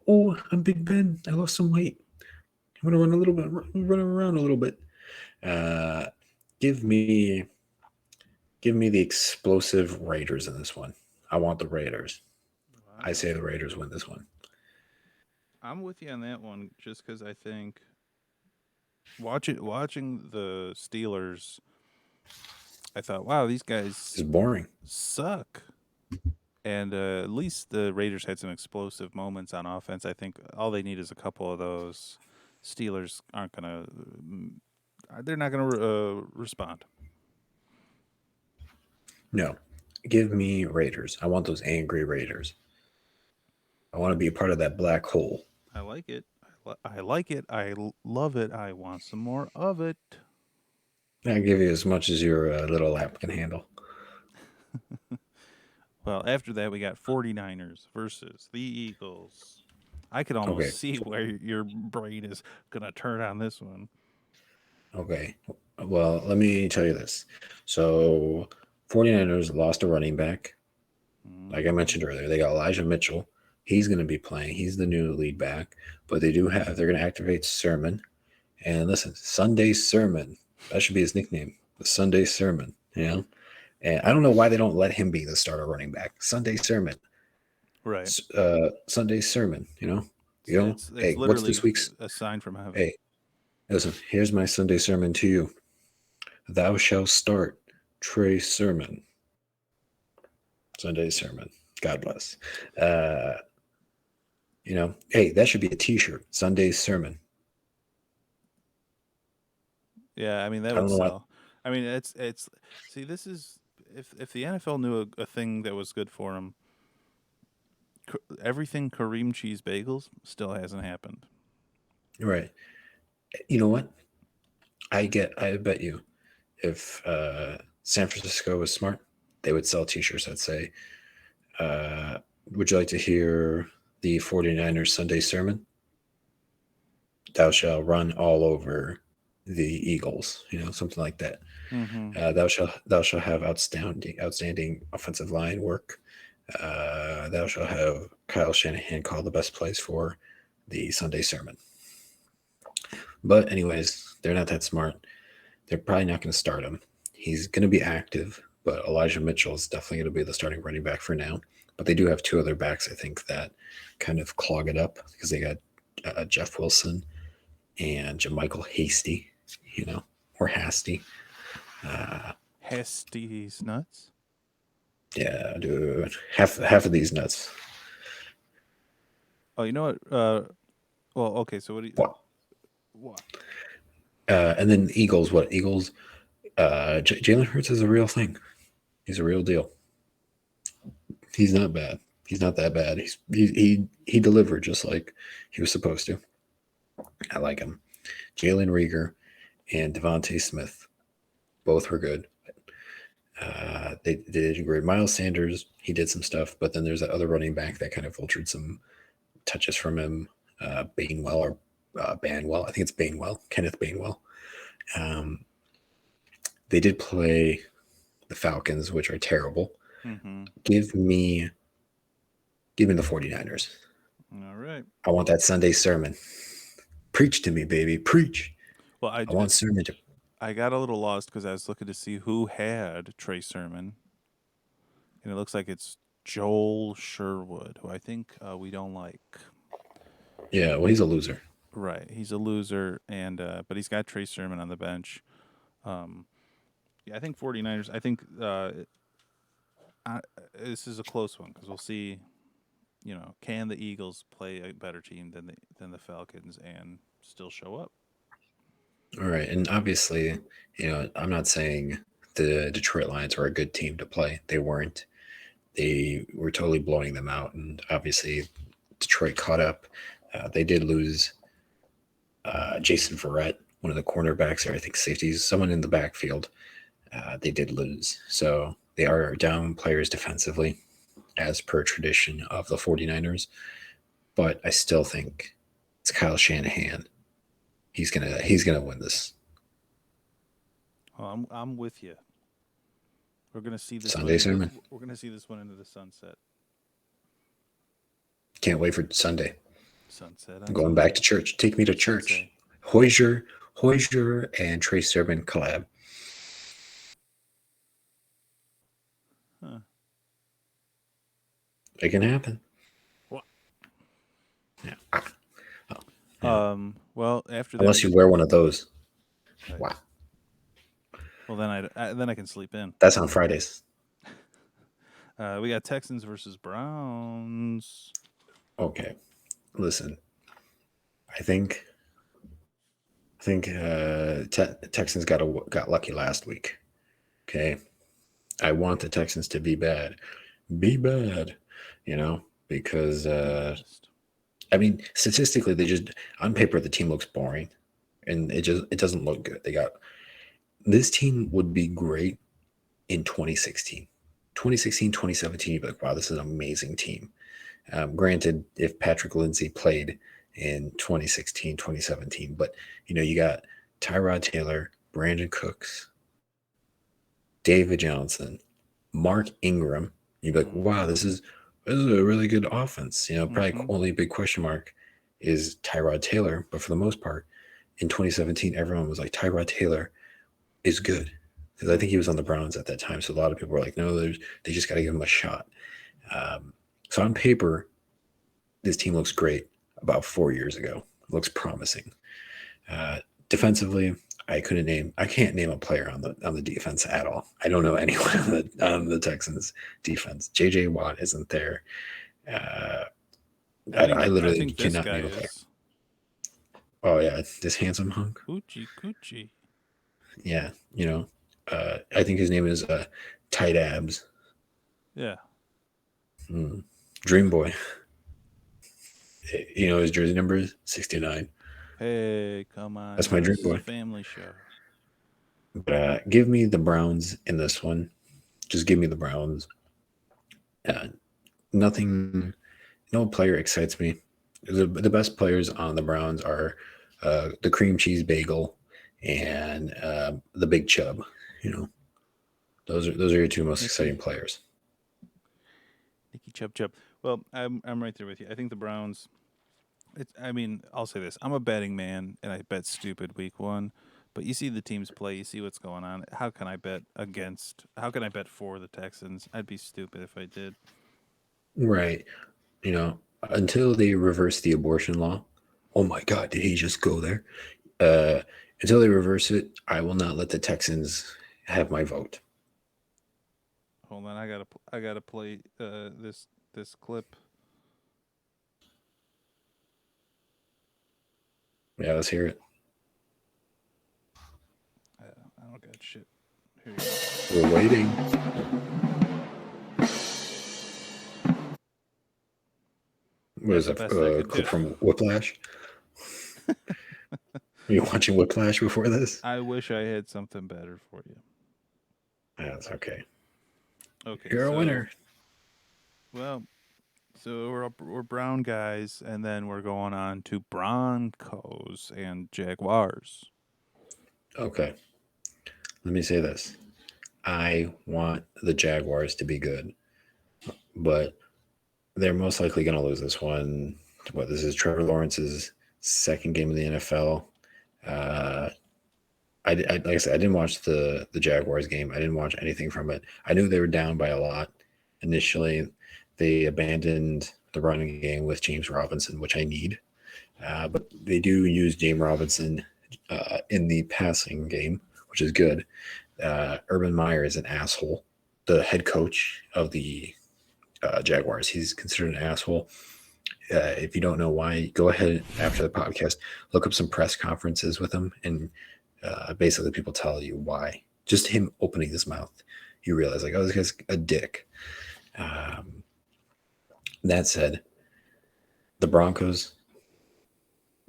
oh, I'm Big Ben. I lost some weight. I'm gonna run a little bit, run around a little bit. Uh, give me, give me the explosive Raiders in this one. I want the Raiders. I Wow. say the Raiders win this one. I'm with you on that one just because I think watching the Steelers, I thought, wow, these It's guys boring. suck. And at least the Raiders had some explosive moments on offense. I think all they need is a couple of those. Steelers aren't gonna. They're not gonna respond. No, give me Raiders. I want those angry Raiders. I want to be a part of that black hole. I like it. I like it. Love it. I want some more of it. I give you as much as your little lap can handle. Well, after that, we got 49ers versus the Eagles. I could almost Okay, see where your brain is going to turn on this one. okay. Well, let me tell you this. So, 49ers lost a running back. Like I mentioned earlier, they got Elijah Mitchell. He's going to be playing. He's the new lead back. But they're going to activate Sermon. And listen, Sunday Sermon. That should be his nickname. The Sunday Sermon. And I don't know why they don't let him be the starter running back. Sunday Sermon. Right. Sunday Sermon. It's Hey, what's this literally week's? a sign from heaven. Hey, listen, here's my Sunday sermon to you. Thou shalt start Trey Sermon. Sunday sermon. God bless. Uh, hey, that should be a t-shirt. Sunday sermon. Yeah, I mean that I don't would know why. sell. I mean it's see this is if the NFL knew a thing that was good for them, everything Kareem cheese bagels still hasn't happened. Right. You know what? I bet you if San Francisco was smart, they would sell t-shirts that say, uh, would you like to hear the 49ers Sunday sermon? Thou shalt run all over the Eagles, something like that. Mm-hmm. Thou shalt have outstanding offensive line work. Thou shalt have Kyle Shanahan call the best plays for the Sunday sermon. But anyways, they're not that smart. They're probably not going to start him. He's going to be active, but Elijah Mitchell is definitely going to be the starting running back for now. But they do have two other backs, I think, that kind of clog it up because they got Jeff Wilson and JaMychal Hasty, or Hasty. Hasty's nuts. Yeah, dude. Half of these nuts. Oh, you know what? Well, okay. So what do you? What? And then Eagles. What Eagles? Jalen Hurts is a real thing. He's a real deal. He's not bad. He's not that bad. He delivered just like he was supposed to. I like him. Jalen Rieger and Devontae Smith, both were good. They did great. Miles Sanders, he did some stuff, but then there's that other running back that kind of filtered some touches from him. Bainwell or Banwell. I think it's Bainwell. Kenneth Bainwell. They did play the Falcons, which are terrible. Mm-hmm. Give me the 49ers. All right. I want that Sunday sermon. Preach to me, baby. Preach. Well, I want sermon to. I got a little lost because I was looking to see who had Trey Sermon, and it looks like it's Joel Sherwood, who I think we don't like. Yeah, well, he's a loser. Right, he's a loser, and but he's got Trey Sermon on the bench. Yeah, I think 49ers. I think this is a close one because we'll see. Can the Eagles play a better team than the Falcons and still show up? All right, and obviously, I'm not saying the Detroit Lions are a good team to play. They weren't. They were totally blowing them out, and obviously, Detroit caught up. They did lose Jason Verrett, one of the cornerbacks, or I think safeties, someone in the backfield. They did lose, so they are down players defensively, as per tradition of the 49ers. But I still think it's Kyle Shanahan. He's gonna win this. Well, I'm with you. We're gonna see this Sunday sermon. We're gonna see this one into the sunset. Can't wait for Sunday. Sunset. I'm going back to church. Take me to church. Hoisier, and Trey Sermon collab. Huh. It can happen. What? Yeah. Well, after that, unless you wear one of those. Right. Wow. Well, then I can sleep in. That's on Fridays. We got Texans versus Browns. Okay, listen. I think Texans got lucky last week. Okay, I want the Texans to be bad, because I mean, statistically, they just on paper the team looks boring, and it doesn't look good. This team would be great in 2016. 2017, you'd be like, wow, this is an amazing team. Granted, if Patrick Lindsay played in 2016, 2017, but you got Tyrod Taylor, Brandon Cooks, David Johnson, Mark Ingram. You'd be like, wow, this is a really good offense. Probably only big question mark is Tyrod Taylor, but for the most part, in 2017, everyone was like, Tyrod Taylor is good. Because I think he was on the Browns at that time. So a lot of people were like, no, they just got to give him a shot. So on paper, this team looks great about 4 years ago. It looks promising. Defensively, I can't name a player on the defense at all. I don't know anyone on the Texans defense. JJ Watt isn't there. I literally cannot name a player. Oh yeah, this handsome hunk. Coochie. Yeah, I think his name is Tight Abs. Yeah. Dream Boy. His jersey number is 69. Hey, come on. That's my Dream Boy. Family show. But give me the Browns in this one. Just give me the Browns. Nothing, no player excites me. The best players on the Browns are the cream cheese bagel and the Big Chub. Those are your two most exciting players. Nicky Chub. Well, I'm right there with you. I think the Browns I mean, I'll say this: I'm a betting man, and I bet stupid week one. But you see the teams play, you see what's going on. How can I bet against? How can I bet for the Texans? I'd be stupid if I did. Right. You know, until they reverse the abortion law. Oh my God, did he just go there? Uh, until they reverse it, I will not let the Texans have my vote. Hold on, I gotta play this clip. Yeah, let's hear it. I don't got shit. Here you go. We're waiting. What That's is the that? best I A could do. clip from Whiplash? Were you watching Whiplash before this? I wish I had something better for you. Yeah, that's okay. Okay, You're a so winner. well, so we're brown guys, and then we're going on to Broncos and Jaguars. Okay. Let me say this. I want the Jaguars to be good, but they're most likely going to lose this one. What, this is Trevor Lawrence's second game in the NFL. Uh, like I said, I didn't watch the Jaguars game. I didn't watch anything from it. I knew they were down by a lot initially. They abandoned the running game with James Robinson, which I need. But they do use James Robinson in the passing game, which is good. Urban Meyer is an asshole. The head coach of the Jaguars, he's considered an asshole. If you don't know why, go ahead after the podcast, look up some press conferences with him, and basically people tell you why. Just him opening his mouth, you realize like, oh, this guy's a dick. Um, that said, the Broncos,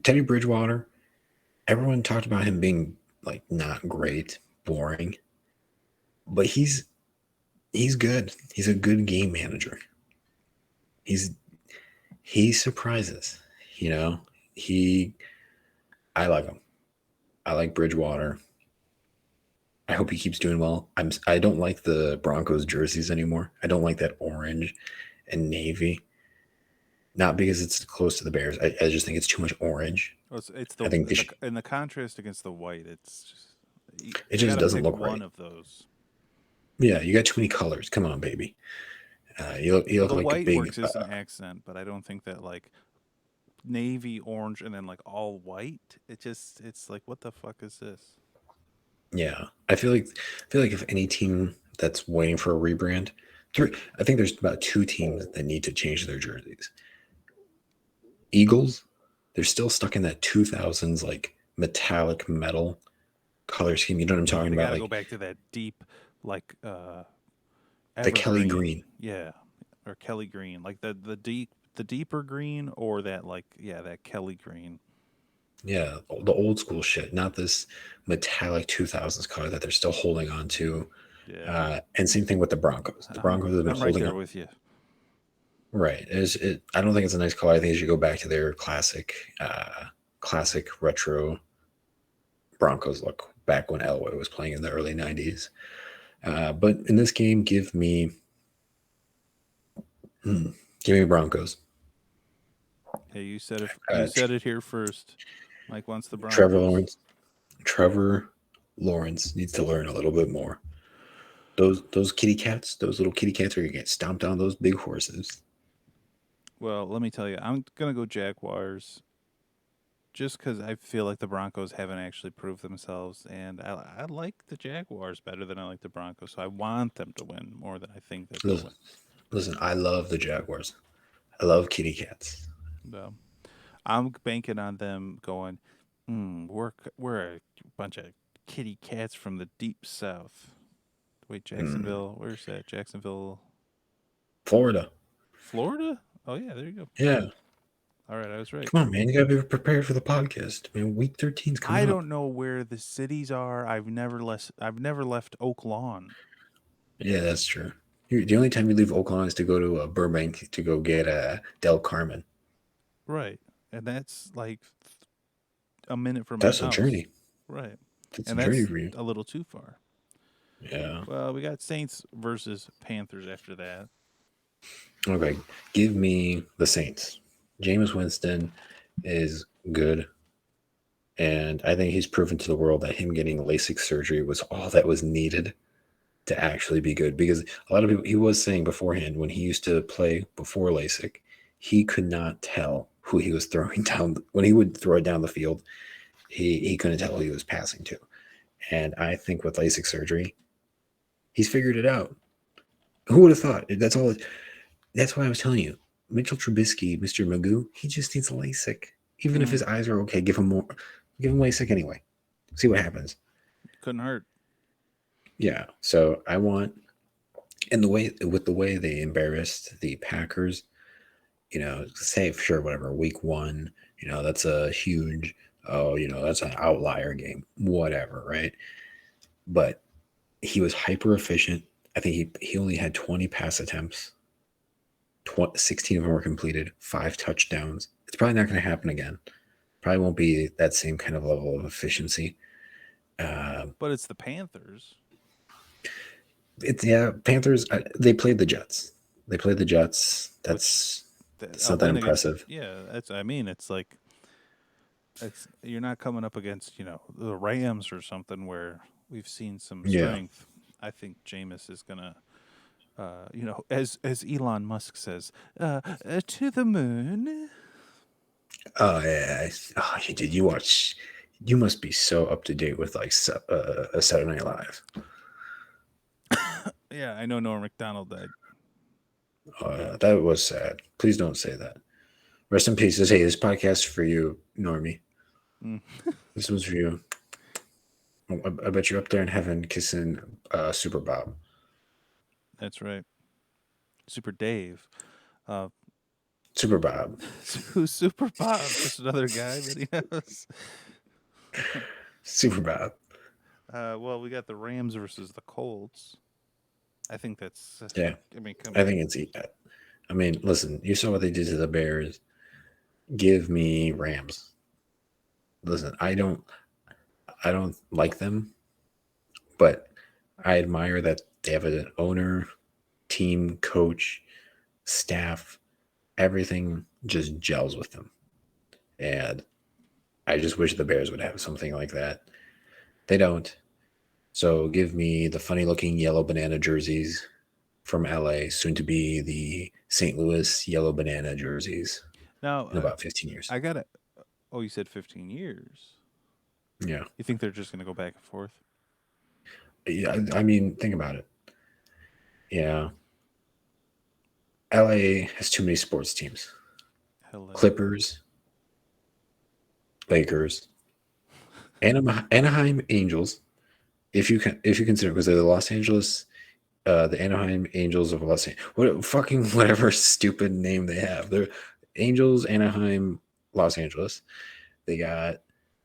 Teddy Bridgewater, everyone talked about him being like not great, boring, but he's good. He's a good game manager. He's he surprises. You know, he I like him. I like Bridgewater. I hope he keeps doing well. I don't like the Broncos jerseys anymore. I don't like that orange and navy. Not because it's close to the Bears. I just think it's too much orange. Well, it's I think in the contrast against the white. It's just it you got just to doesn't pick look one right. of those. Yeah, you got too many colors. Come on, baby. You Well, look the like a white big. works as an accent, but I don't think that like navy orange and then like all white. It's like what the fuck is this? Yeah, I feel like if any team that's waiting for a rebrand, I think there's about two teams that need to change their jerseys. Eagles, they're still stuck in that 2000s like metallic metal color scheme. You know what I'm Yeah, talking they about? got to go Like back to that deep like the Kelly evergreen. green. Yeah, or Kelly green, like the deeper green or that like yeah, that Kelly green. Yeah, the old school shit, not this metallic 2000s color that they're still holding on to. Yeah. And same thing with the Broncos. The Broncos have been I'm right holding there on. with you. Right. I don't think it's a nice color. I think it should go back to their classic retro Broncos look back when Elway was playing in the early 90s. But in this game, hmm, give me Broncos. Hey, you Uh, said it here first. Mike wants the Trevor Broncos. Lawrence. Trevor Lawrence needs to learn a little bit more. Those kitty cats, those little kitty cats are gonna get stomped on those big horses. Well, let me tell you, I'm gonna go Jaguars just because I feel like the Broncos haven't actually proved themselves, and I like the Jaguars better than I like the Broncos, so I want them to win more than I think that they'll Listen, win. listen, I love the Jaguars. I love kitty cats. So I'm banking on them going. We're a bunch of kitty cats from the deep south. Wait, Mm, Jacksonville. Where's that? Jacksonville, Florida. Florida. Oh yeah, there you go. Yeah. All right, I was right. Come on, man. You gotta be prepared for the podcast. I mean, week 13's coming I up. don't know where the cities are. I've never left Oak Lawn. Yeah, that's true. The only time you leave Oakland is to go to Burbank to go get Del Carmen. Right. And that's like a minute from my That's a house. journey. Right. That's a And journey that's for you. a little too far. Yeah. Well, we got Saints versus Panthers after that. Okay. Give me the Saints. Jameis Winston is good. And I think he's proven to the world that him getting LASIK surgery was all that was needed to actually be good. Because a lot of people, he was saying beforehand when he used to play before LASIK, he could not tell who he was throwing down. When he would throw it down the field, he couldn't tell who he was passing to. And I think with LASIK surgery, he's figured it out. Who would have thought? That's all. That's why I was telling you, Mitchell Trubisky, Mr. Magoo, he just needs LASIK. Even if Mm, his eyes are okay, give him more. Give him LASIK anyway. See what happens. couldn't hurt. Yeah. So I want, and the way they embarrassed the Packers, say sure whatever week 1, that's a huge. Oh, that's an outlier game, whatever, right? But he was hyper efficient. I think he only had 20 pass attempts. 16 of them were completed, 5 touchdowns. It's probably not going to happen again. Probably won't be that same kind of level of efficiency. But it's the Panthers. Panthers. They played the Jets. They played the Jets. That's A not that win against. impressive. Yeah, that's. I mean, it's like you're not coming up against the Rams or something where we've seen some Yeah. strength. I think Jameis is gonna, as Elon Musk says, to the moon. Oh yeah. Oh, did you watch? You must be so up to date with like a Saturday Night Live. Yeah, I know Norm Macdonald died. That was sad. Please don't say that. Rest in peace. Hey, this podcast is for you, Normie. Mm, This one's for you. I bet you're up there in heaven kissing Super Bob. that's right. Super Dave. Super Bob. Who's Super Bob? Just another guy that he knows. Super Bob. Well, we got the Rams versus the Colts. I think that's. Yeah. I mean, come I on. think it's. I mean, listen, you saw what they did to the Bears. Give me Rams. Listen, I don't like them, but I admire that they have an owner, team, coach, staff, everything just gels with them. And I just wish the Bears would have something like that. They don't. So give me the funny looking yellow banana jerseys from LA, soon to be the St. Louis yellow banana jerseys Now, in about 15 years. I got it. Oh, you said 15 years. Yeah. You think they're just going to go back and forth? Yeah. I mean, think about it. Yeah. LA has too many sports teams. Hello. Clippers, Lakers, Anaheim Angels. If you consider, because they're the Los Angeles, the Anaheim Angels of Los Angeles, whatever stupid name they have. They're Angels, Anaheim, Los Angeles. They got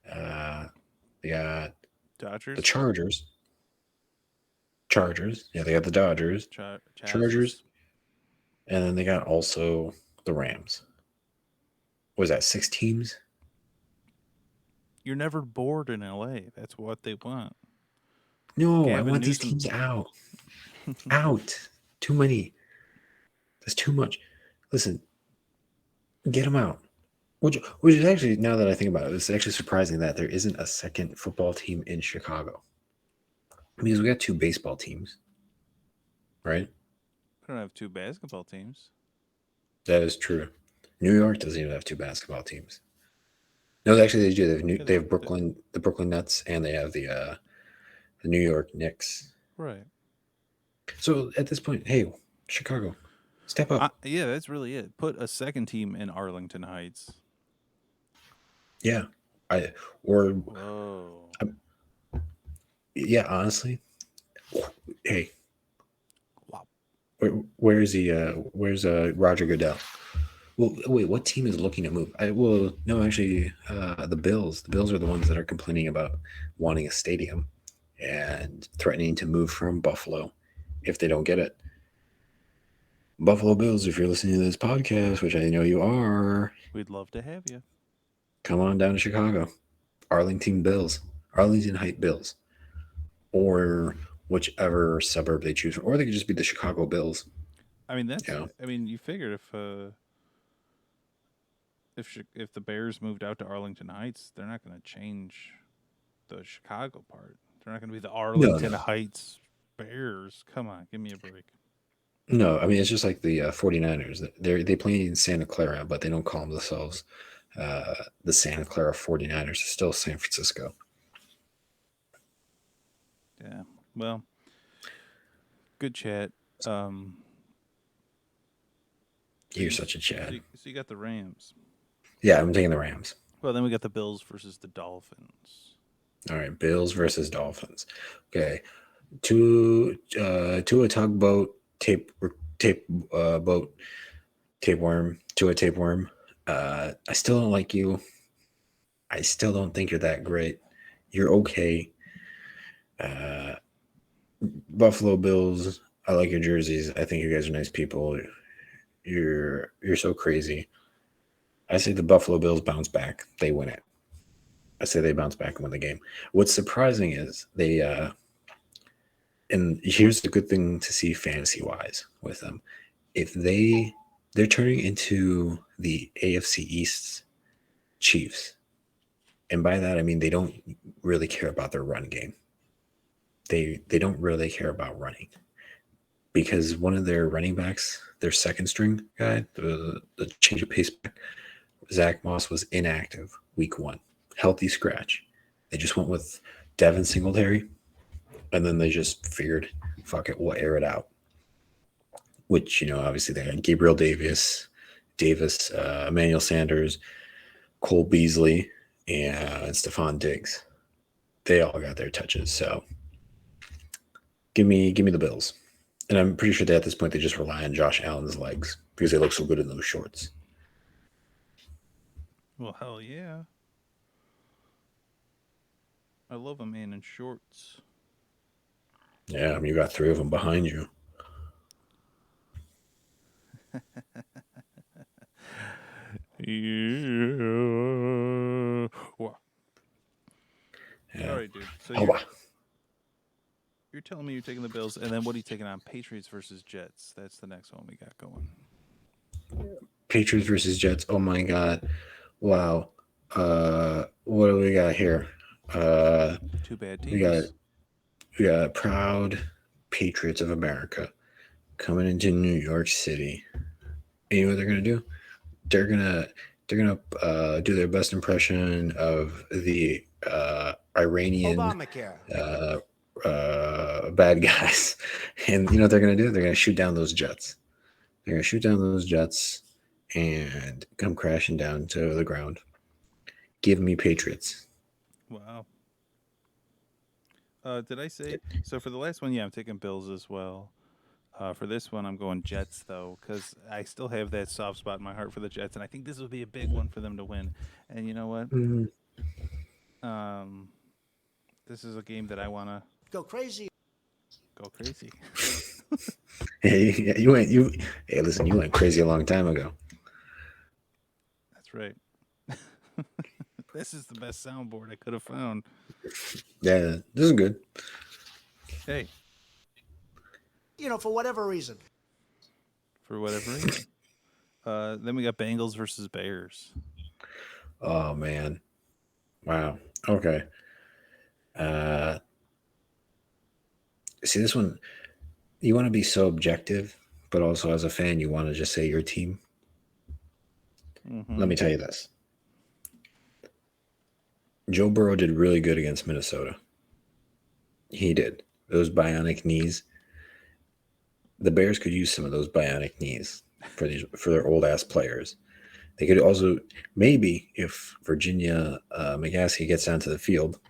the Dodgers. Chargers. Yeah, they got the Dodgers, Chargers, and then they got also the Rams. What was that 6 teams? You're never bored in LA. That's what they want. No, I Gavin want these Newsom. teams out. Out. Too many. That's too much. Listen, get them out. Which is actually, now that I think about it, it's actually surprising that there isn't a second football team in Chicago. Because we got 2 baseball teams, right? We don't have 2 basketball teams. That is true. New York doesn't even have 2 basketball teams. No, actually they do. They have Brooklyn, the Brooklyn Nets, and they have the New York Knicks. Right. So at this point, hey, Chicago, step up. Yeah, that's really it. Put a second team in Arlington Heights. Yeah, Whoa. Yeah, honestly, hey, Wow. where's Roger Goodell? Well, wait, what team is looking to move? No, actually, the Bills. The Bills are the ones that are complaining about wanting a stadium and threatening to move from Buffalo if they don't get it. Buffalo Bills, if you're listening to this podcast, which I know you are, We'd love to have you. come on down to Chicago. Arlington Heights Bills, or whichever suburb they choose, or they could just be the Chicago Bills. I mean, that's. I mean, you figured if the Bears moved out to Arlington Heights, they're not going to change the Chicago part. They're not going to be the No, Arlington no, Heights Bears. Come on, give me a break. no. I mean, it's just like the 49ers. They play in Santa Clara, but they don't call themselves the Santa Clara 49ers. It's still San Francisco. Yeah. Well, good chat. Um, so You're you such a Chad. so you got the Rams. Yeah, I'm taking the Rams. Well, then we got the Bills versus the Dolphins. All right, Bills versus Dolphins. Okay, to a tugboat tape boat tapeworm to a tapeworm. I still don't like you. I still don't think you're that great. You're okay. Uh, Buffalo Bills. I like your jerseys. I think you guys are nice people. You're so crazy. I say the Buffalo Bills bounce back. They win it. I say they bounce back and win the game. What's surprising is they and here's the good thing to see fantasy wise with them. If they're turning into the AFC East Chiefs. And by that I mean they don't really care about their run game. They don't really care about running. Because one of their running backs, their second string guy, the change of pace back, Zach Moss was inactive week 1. Healthy scratch. They just went with Devin Singletary, and then they just figured, fuck it, we'll air it out. Which, obviously they had Gabriel Davis, Emmanuel Sanders, Cole Beasley, and Stephon Diggs. They all got their touches. So give me the Bills. And I'm pretty sure that at this point they just rely on Josh Allen's legs because they look so good in those shorts. Well, hell yeah. I love a man in shorts. Yeah, I mean, you got 3 of them behind you. Yeah. Wow. Yeah. All right, dude. So Oh, wow. you're telling me you're taking the Bills, and then what are you taking on? Patriots versus Jets. That's the next one we got going. Patriots versus Jets. Oh my God. Wow. What do we got here? Two bad We got teams. proud Patriots of America coming into New York City. And you know what they're gonna do? They're gonna do their best impression of the Iranian Obamacare. bad guys, and you know what they're gonna do? They're gonna shoot down those jets. They're gonna shoot down those jets and come crashing down to the ground. Give me Patriots. Wow. Did I say so for the last one? Yeah, I'm taking Bills as well. For this one, I'm going Jets though, because I still have that soft spot in my heart for the Jets, and I think this would be a big one for them to win. And you know what? Um, this is a game that I want to Go crazy. go crazy. Hey, Hey, listen, you went crazy a long time ago. That's right. This is the best soundboard I could have found. Yeah, this is good. Hey, For whatever reason. for whatever reason. Then we got Bengals versus Bears. Oh man, wow. Okay. See this one. You want to be so objective, but also as a fan, you want to just say your team. Mm-hmm. Let me tell you this. Joe Burrow did really good against Minnesota. He did. Those bionic knees. The Bears could use some of those bionic knees for their old ass players. They could also maybe if Virginia McGaskey gets onto the field,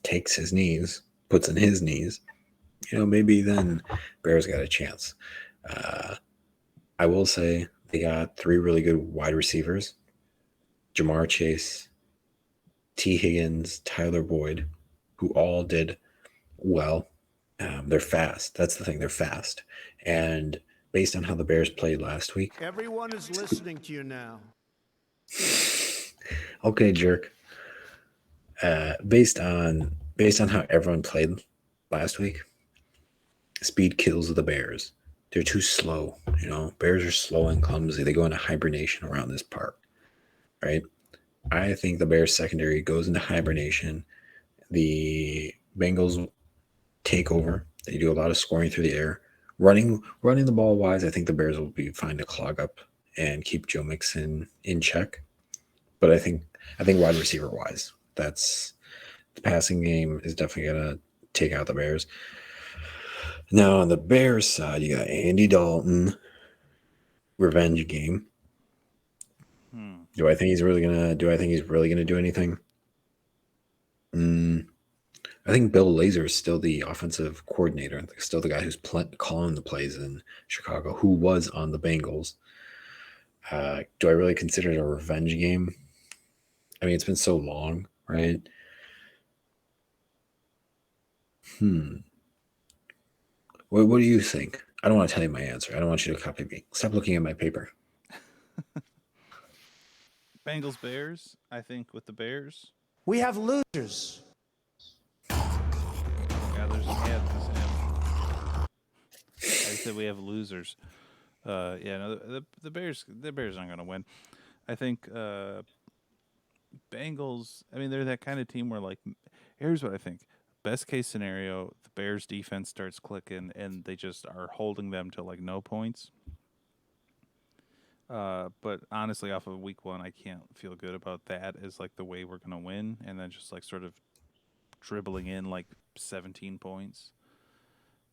takes his knees, puts in his knees, maybe then Bears got a chance. I will say they got 3 really good wide receivers: Jamar Chase, T. Higgins, Tyler Boyd, who all did well. They're fast. That's the thing. They're fast. And based on how the Bears played last week. Everyone is listening to you now. Okay, jerk. Based on how everyone played last week, speed kills the Bears. They're too slow. Bears are slow and clumsy. They go into hibernation around this park. right? I think the Bears secondary goes into hibernation. The Bengals take over. They do a lot of scoring through the air. Running the ball wise, I think the Bears will be fine to clog up and keep Joe Mixon in check. But I think wide receiver wise, that's the passing game is definitely gonna take out the Bears. Now on the Bears side, you got Andy Dalton, revenge game. Hmm. Do I think he's really gonna? Do I think he's really gonna do anything? Mm, I think Bill Lazor is still the offensive coordinator, still the guy who's calling the plays in Chicago, who was on the Bengals. Do I really consider it a revenge game? I mean, it's been so long, right? Hmm. What do you think? I don't want to tell you my answer. I don't want you to copy me. Stop looking at my paper. Bengals Bears. I think with the Bears. We have losers. Yeah, there's an ad. There's an ad. I said we have losers. Yeah, no, the Bears aren't gonna win. I think Bengals. I mean, they're that kind of team where like, here's what I think. Best case scenario, the Bears defense starts clicking and they just are holding them to like no points. But honestly, off of week one, I can't feel good about that as like the way we're gonna win, and then just like sort of dribbling in like 17 points.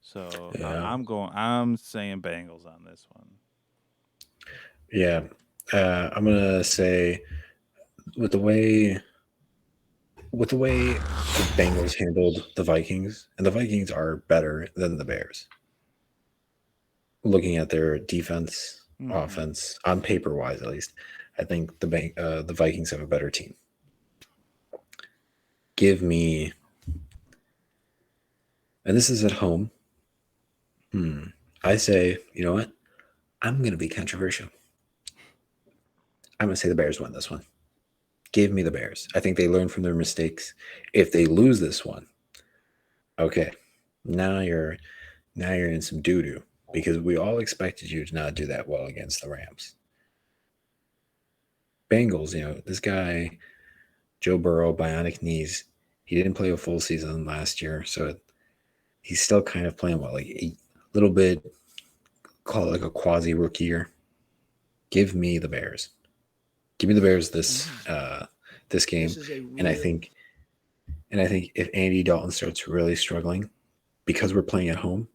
So Yeah, I'm saying Bengals on this one. yeah. I'm gonna say with the way the Bengals handled the Vikings, and the Vikings are better than the Bears. Looking at their defense, Mm-hmm. offense, on paper wise at least, I think the Vikings have a better team. Give me, and this is at home. Hmm. I say, you know what? I'm going to be controversial. I'm going to say the Bears win this one. Give me the Bears. I think they learn from their mistakes. If they lose this one, okay, now you're in some doo doo because we all expected you to not do that well against the Rams. Bengals, this guy Joe Burrow, bionic knees. He didn't play a full season last year, so he's still kind of playing like a little bit, call it like a quasi rookie year. Give me the Bears. Give me the Bears Mm-hmm. this This game, is a and I real. think if Andy Dalton starts really struggling because we're playing at home,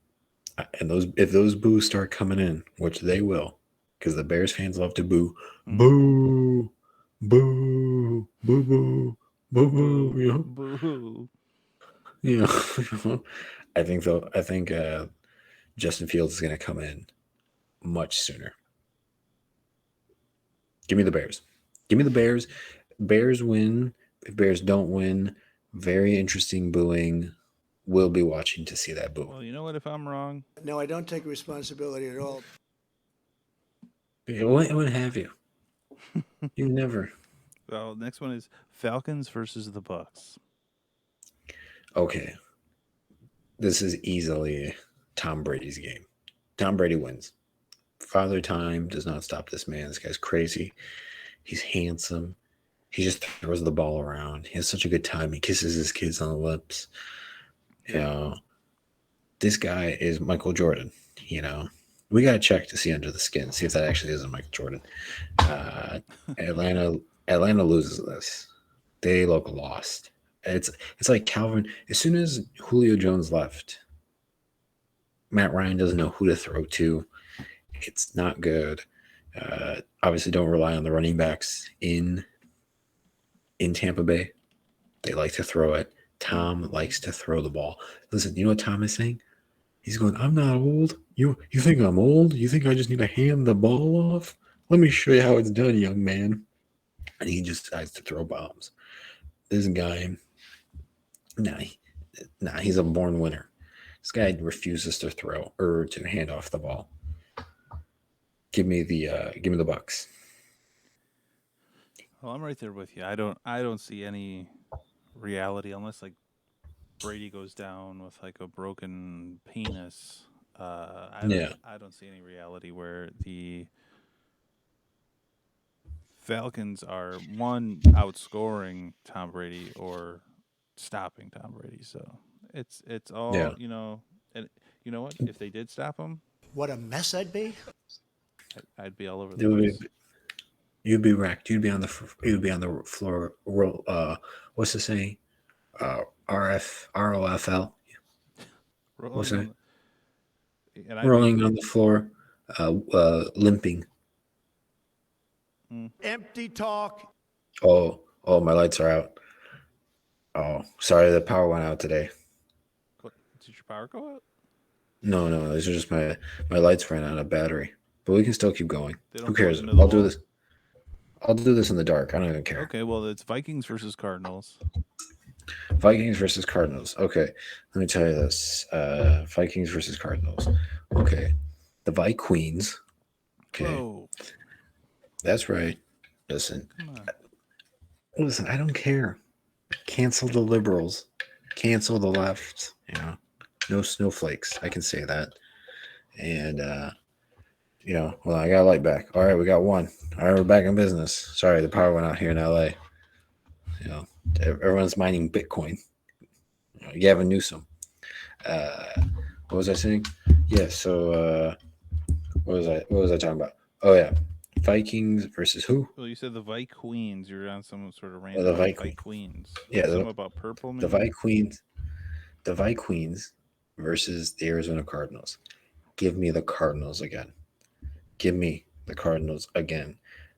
and those if those boos start coming in, which they will, because the Bears fans love to boo, Mm-hmm. boo, boo, boo, boo, boo, boo, Boo. Boo. you know. I think though. I think Justin Fields is going to come in much sooner. Give me the Bears. Give me the Bears. Bears win. If Bears don't win, very interesting booing. We'll be watching to see that boo. Well, you know what? If I'm wrong, No, I don't take responsibility at all. What have you? You never. well, next one is Falcons versus the Bucks. Okay, this is easily Tom Brady's game. Tom Brady wins. Father Time does not stop this man. This guy's crazy. He's handsome. He just throws the ball around. He has such a good time. He kisses his kids on the lips. You know, this guy is Michael Jordan. You know, we got to check to see under the skin, see if that actually isn't Michael Jordan. Uh, Atlanta, Atlanta loses this. They look lost. It's like Calvin. As soon as Julio Jones left, Matt Ryan doesn't know who to throw to. It's not good. Obviously, don't rely on the running backs in Tampa Bay. They like to throw it. Tom Mm-hmm. likes to throw the ball. Listen, you know what Tom is saying? He's going, I'm not old. You think I'm old? You think I just need to hand the ball off? Let me show you how it's done, young man. And he just decides to throw bombs. This guy, nah, he's a born winner. This guy refuses to throw or to hand off the ball. Give me the Bucks. Well, I'm right there with you. I don't see any reality unless like Brady goes down with like a broken penis. I don't Yeah, I don't see any reality where the Falcons are one outscoring Tom Brady or stopping Tom Brady. So it's Yeah, all and you know what? If they did stop him, What a mess I'd be. I'd be all over the it would, place. you'd be wrecked. You'd be on the floor. What's the saying? ROFL. What's Rolling that? on and I'd be Rolling on the floor, limping. Empty talk. Oh, my lights are out. Oh, sorry, the power went out today. what, did your power go out? No, these are just my lights ran out of battery. But we can still keep going. They Who don't go cares? into the I'll do wall. this. I'll do this in the dark. I don't even care. Okay, well it's Vikings versus Cardinals. Vikings versus Cardinals. Okay, let me tell you this. Vikings versus Cardinals. Okay, the Vikings. Okay, Whoa, that's right. Listen, come on. listen. I don't care. Cancel the liberals. Cancel the left. No snowflakes. I can say that. And well, I got a light back. All right, we got one. All right, we're back in business. Sorry, the power went out here in LA. You know, everyone's mining Bitcoin. Gavin Newsom. What was I saying? Yeah. So what was I talking about? Oh yeah, Vikings versus who? Well, you said the Vikings. You're on some sort of The random Vikings. Vikings. Yeah, Something about purple, the maybe. Vikings. The Vikings versus the Arizona Cardinals. Give me the Cardinals again. Give me the Cardinals again.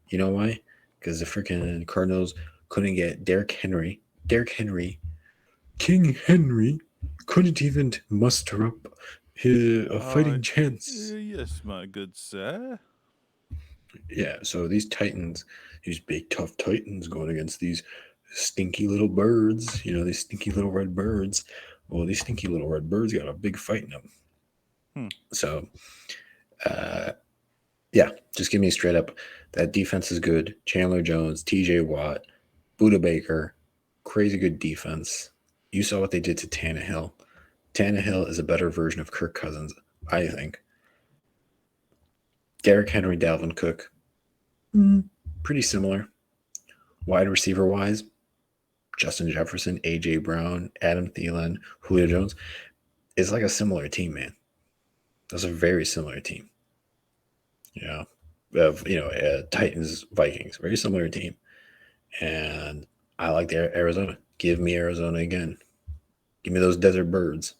You know why? Because the freaking Cardinals couldn't get Derrick Henry. Derrick Henry, King Henry, couldn't even muster up a fighting chance. Yes, my good sir. Yeah, so these Titans, these big tough Titans going against these stinky little birds, these stinky little red birds. Well, these stinky little red birds got a big fight in them. Hmm. So, yeah, just give me straight up. That defense is good. Chandler Jones, TJ Watt, Buda Baker, crazy good defense. You saw what they did to Tannehill. Tannehill is a better version of Kirk Cousins, I think. Derrick Henry, Dalvin Cook, pretty similar. Wide receiver wise, Justin Jefferson, AJ Brown, Adam Thielen, Julio Jones. It's like a similar team, man. That's a very similar team. Titans, Vikings, very similar team. And I like the Arizona. Give me Arizona again. Give me those desert birds.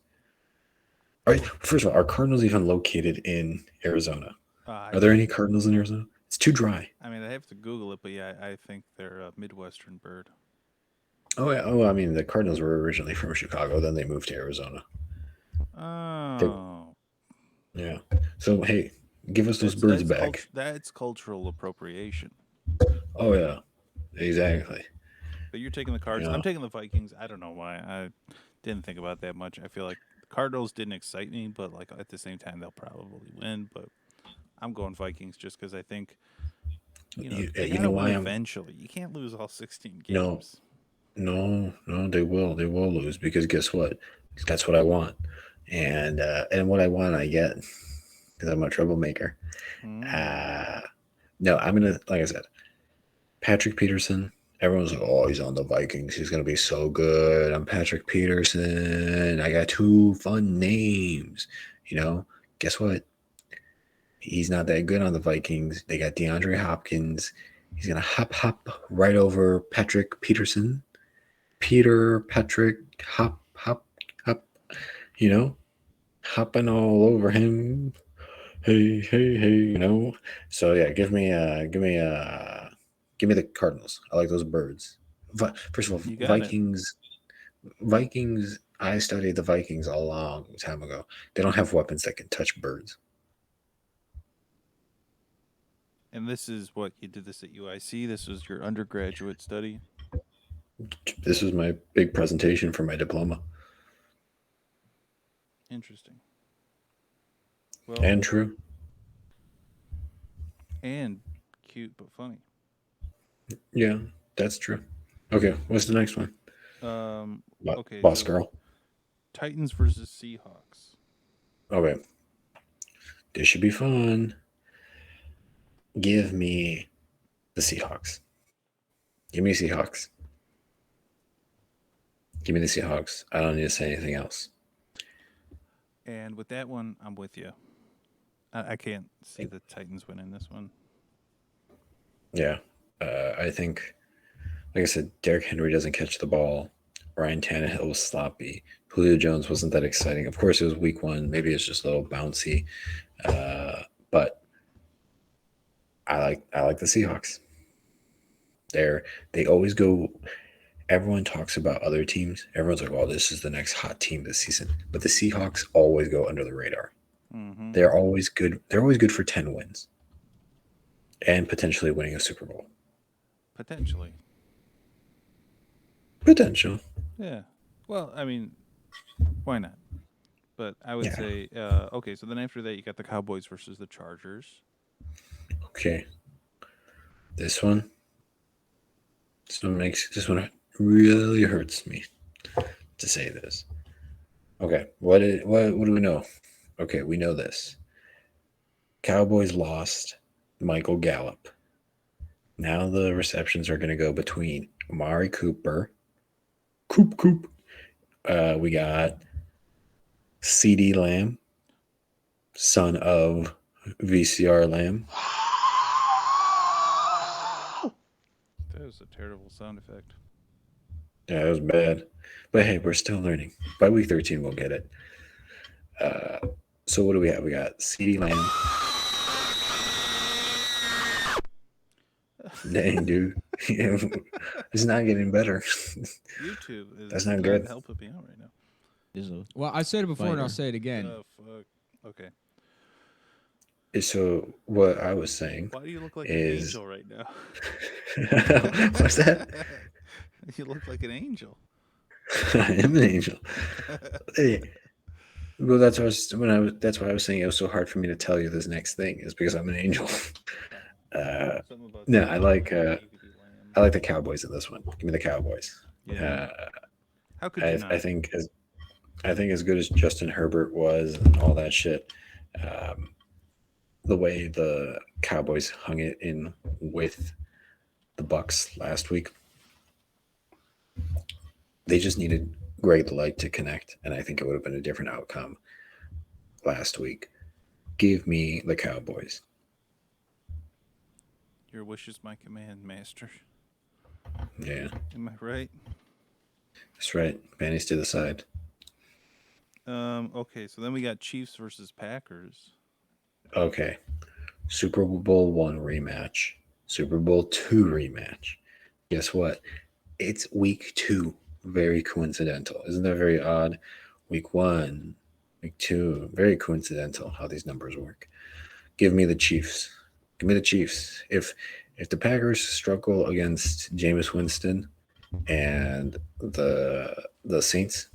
All right. First of all, are Cardinals even located in Arizona? Are there any Cardinals in Arizona? It's too dry. I mean, I have to Google it, but yeah, I think they're a Midwestern bird. Oh, yeah. Oh, I mean, the Cardinals were originally from Chicago. Then they moved to Arizona. Oh, Yeah. So, hey, give us those birds back. That's cultural appropriation. Oh, yeah. Exactly. But you're taking the Cards. Yeah. I'm taking the Vikings. I don't know why. I didn't think about that much. I feel like the Cardinals didn't excite me, but like at the same time, they'll probably win. But I'm going Vikings just because I think they You got to know win why I'm. eventually. You can't lose all 16 No, games. no, they will. They will lose because guess what? That's what I want. And what I want, I get because I'm a troublemaker. Uh, no, I'm going to, like I said, Patrick Peterson. Everyone's like, oh, he's on the Vikings. He's going to be so good. I'm Patrick Peterson. I got two fun names. Guess what? He's not that good on the Vikings. They got DeAndre Hopkins. He's going to hop right over Patrick Peterson. Patrick, hop, hopping all over him. Hey. So yeah, give me the Cardinals. I like those birds. First of all, You got it. Vikings. I studied the Vikings a long time ago. They don't have weapons that can touch birds. And this is what you did this at UIC. This was your undergraduate study. This was my big presentation for my diploma. Interesting. Well, And true. and cute but funny. Yeah, that's true. Okay, what's the next one? Okay, Boss so girl. Titans versus Seahawks. Okay, this should be fun. Give me The Seahawks. Give me Seahawks. Give me the Seahawks. I don't need to say anything else. And with that one, I'm with you. I can't see the Titans winning this one. Yeah. I think, like I said, Derrick Henry doesn't catch the ball. Ryan Tannehill was sloppy. Julio Jones wasn't that exciting. Of course, it was week one. Maybe it's just a little bouncy. But I like the Seahawks. They always go. Everyone talks about other teams. Everyone's like, "Oh, this is the next hot team this season." But the Seahawks always go under the radar. Mm-hmm. They're always good. They're always good for 10 wins and potentially winning a Super Bowl. Potentially. Potential. Yeah. Well, I mean, why not? But I would Yeah. say, okay, so then after that, you got the Cowboys versus the Chargers. Okay. This one really hurts me to say this. Okay. What do we know? Okay, we know this. Cowboys lost Michael Gallup. Now the receptions are going to go between Amari Cooper. Coop. We got CD Lamb, son of VCR Lamb. That was a terrible sound effect. Yeah, it was bad. But hey, we're still learning. By week 13, we'll get it. So what do we have? We got CD Lamb. Dang, dude. It's not getting better. YouTube is That's not good. helping me out right now. Well, I said it before and I'll say it again. Oh, fuck. Okay. So what I was saying Why do you look like is... an angel right now? What's that? You look like an angel. I am an angel. Hey. Well, that's why I was saying it was so hard for me to tell you this next thing is because I'm an angel. No, I like the Cowboys in this one. Give me the Cowboys. Yeah. How could you not? I think as good as Justin Herbert was and all that shit, the way the Cowboys hung it in with the Bucks last week, they just needed Greg Light to connect, and I think it would have been a different outcome last week. Give me the Cowboys. Your wish is my command, master. Yeah. Am I right? That's right. Panties to the side. Okay, so then we got Chiefs versus Packers. Okay. Super Bowl 1 rematch. Super Bowl 2 rematch. Guess what? It's week 2. Very coincidental. Isn't that very odd? Week 1, week 2. Very coincidental how these numbers work. Give me the Chiefs. Give me the Chiefs. If the Packers struggle against Jameis Winston and the Saints,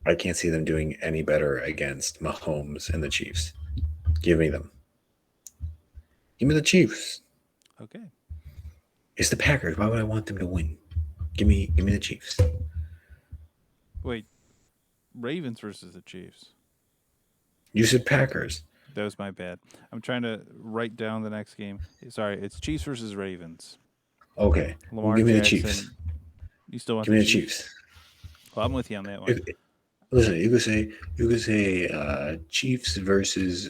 I can't see them doing any better against Mahomes and the Chiefs. Give me them. Give me the Chiefs. Okay. It's the Packers. Why would I want them to win? Give me the Chiefs. Wait. Ravens versus the Chiefs. You said Packers. That was my bad. I'm trying to write down the next game. Sorry, it's Chiefs versus Ravens. Okay. Lamar give me Jackson. the Chiefs. You still want Give me the the Chiefs? Chiefs. Well, I'm with you on that one. Listen, you could say Chiefs versus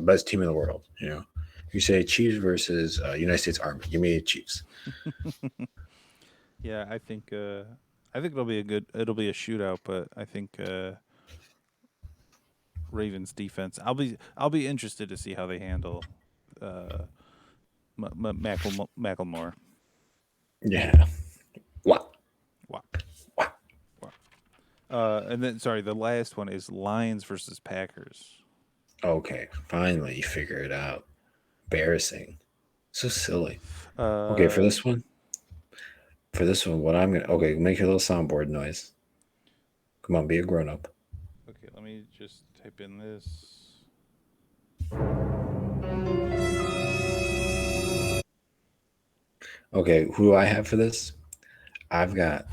best team in the world. You say Chiefs versus United States Army. Give me Chiefs. Yeah, I think it'll be a shootout, but I think Ravens defense. I'll be interested to see how they handle Macklemore. Yeah. Wow. And then the last one is Lions versus Packers. Okay, finally you figure it out. Embarrassing. So silly. Okay, for this one, what I'm gonna make a little soundboard noise. Come on, be a grown up. Okay, let me just type in this. Okay, who do I have for this? I've got.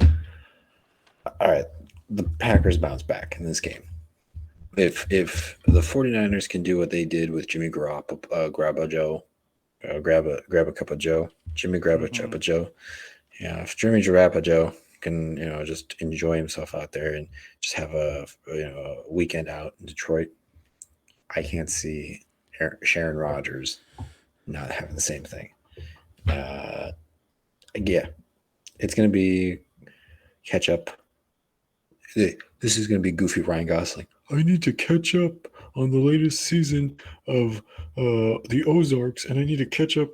All right, the Packers bounce back in this game. If the 49ers can do what they did with Jimmy Garoppolo, grab a cup of Joe. Jimmy, grab a cup Hmm. of Joe. Yeah, if Jimmy Joe can just enjoy himself out there and just have a weekend out in Detroit, I can't see Sharon Rogers not having the same thing. Uh, yeah, it's gonna be catch up. This is gonna be goofy Ryan Gosling. I need to catch up on the latest season of the Ozarks, and I need to catch up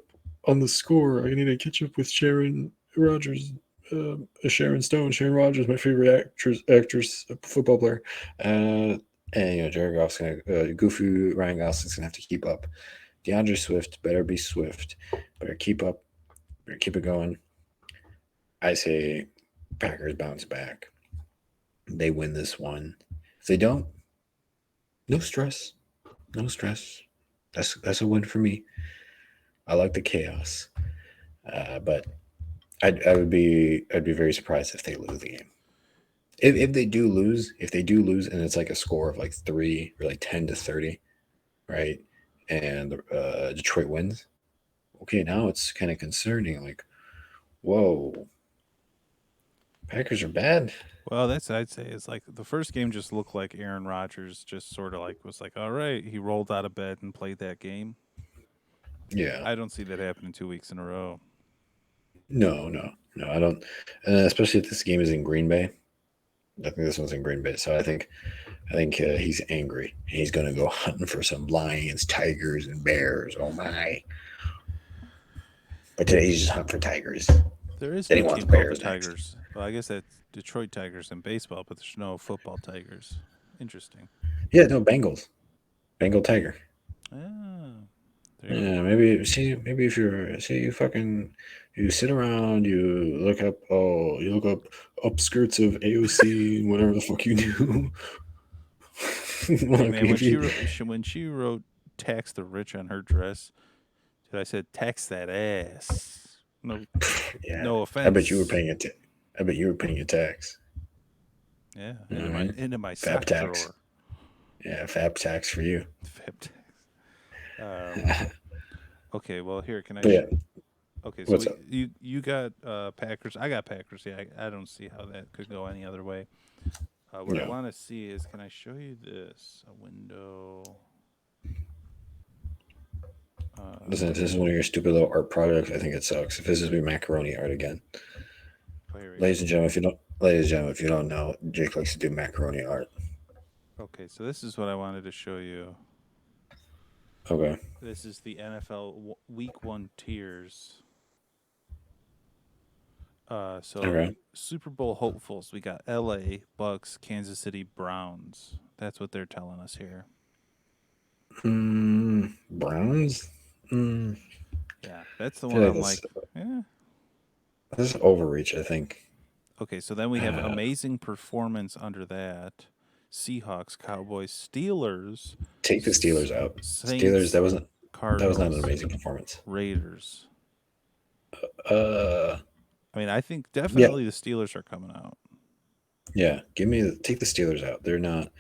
on the score. I need to catch up with Sharon Rogers, Sharon Stone, Sharon Rogers, my favorite actress, football player. And Jared Goff's goofy Ryan Gosling's gonna have to keep up. DeAndre Swift better be Swift, better keep up, better keep it going. I say Packers bounce back. They win this one. If they don't, no stress. No stress. That's a win for me. I like the chaos, but I'd be very surprised if they lose the game. If they do lose, and it's like a score of like 3 or like 10-30, right? And Detroit wins. Okay, now it's kind of concerning. Like, whoa, Packers are bad. Well, that's I'd say is like the first game just looked like Aaron Rodgers just sort of like was like, all right, he rolled out of bed and played that game. Yeah, I don't see that happening 2 weeks in a row. no, I don't. And especially if this game is in Green Bay. I think this one's in Green Bay, so I think he's angry. He's gonna go hunting for some lions, tigers, and bears. Oh my! But today he's just hunting for tigers. There is a Then he new wants team called the bears next. Tigers. Well, I guess that's Detroit Tigers in baseball, but there's no football Tigers. Interesting. Yeah, no Bengals, Bengal tiger. Ah, there you go. Yeah, maybe if you're see you fucking you sit around, you look up upskirts of AOC, whatever the fuck you do. Hey Like, man, when if she you, wrote "tax the rich" on her dress, dude, I said tax that ass. No, yeah, no I bet you were offense. paying it. I bet you were paying your tax. Yeah, You know into what I my mean? into my Fab sock tax. drawer. Yeah, fab tax for you. Fab tax. Okay, well here can I? But yeah, Okay, so what's up? you got Packers. I got Packers. Yeah, I don't see how that could go any other way. What I Yeah. want to see is can I show you this a window? Listen, if this is one of your stupid little art projects, I think it sucks. If this is be macaroni art again, Oh, here we go. ladies and gentlemen, if you don't know, Jake likes to do macaroni art. Okay, so this is what I wanted to show you. Okay. This is the NFL Week One tiers. So Okay. Super Bowl hopefuls. We got L.A. Bucks, Kansas City Browns. That's what they're telling us here. Browns. Mm, Yeah, that's the I one feel like I'm this like, yeah. this is overreach. I think. Okay, so then we have Uh, amazing performance under that. Seahawks, Cowboys, Steelers, Take the Steelers out. Steelers. Saints, That was not an Cardinals, amazing performance. Raiders. Uh, I mean, I think yeah, definitely the Steelers are coming out. yeah. Take the Steelers out. They're not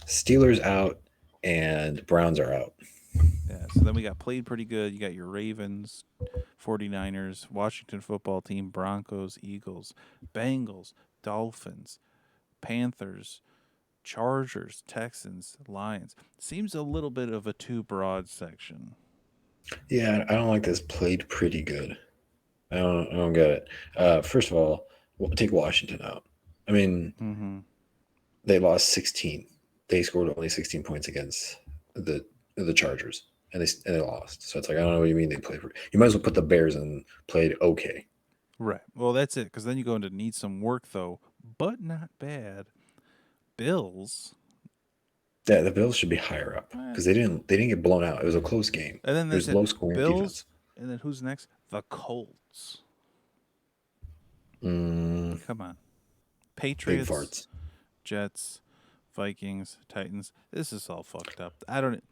Steelers out, and Browns are out. Yeah, so then we got played pretty good. You got your Ravens, 49ers, Washington football team, Broncos, Eagles, Bengals, Dolphins, Panthers, Chargers, Texans, Lions. Seems a little bit of a too broad section. Yeah, I don't like this. Played pretty good. I don't get it. First of all, take Washington out. I mean, Mm-hmm. they lost 16. They scored only 16 points against the Chargers, and they lost. So it's like I don't know what you mean they played. You might as well put the Bears and played okay. Right. Well, that's it. Because then you go into need some work though, but not bad. Bills. Yeah, the Bills should be higher up Eh. because they didn't get blown out. It was a close game. And then It that's was it. low scoring Bills. defense. And then who's next? The Colts. Mm, Come on. big Patriots, farts. Jets, Vikings, Titans. This is all fucked up. I don't.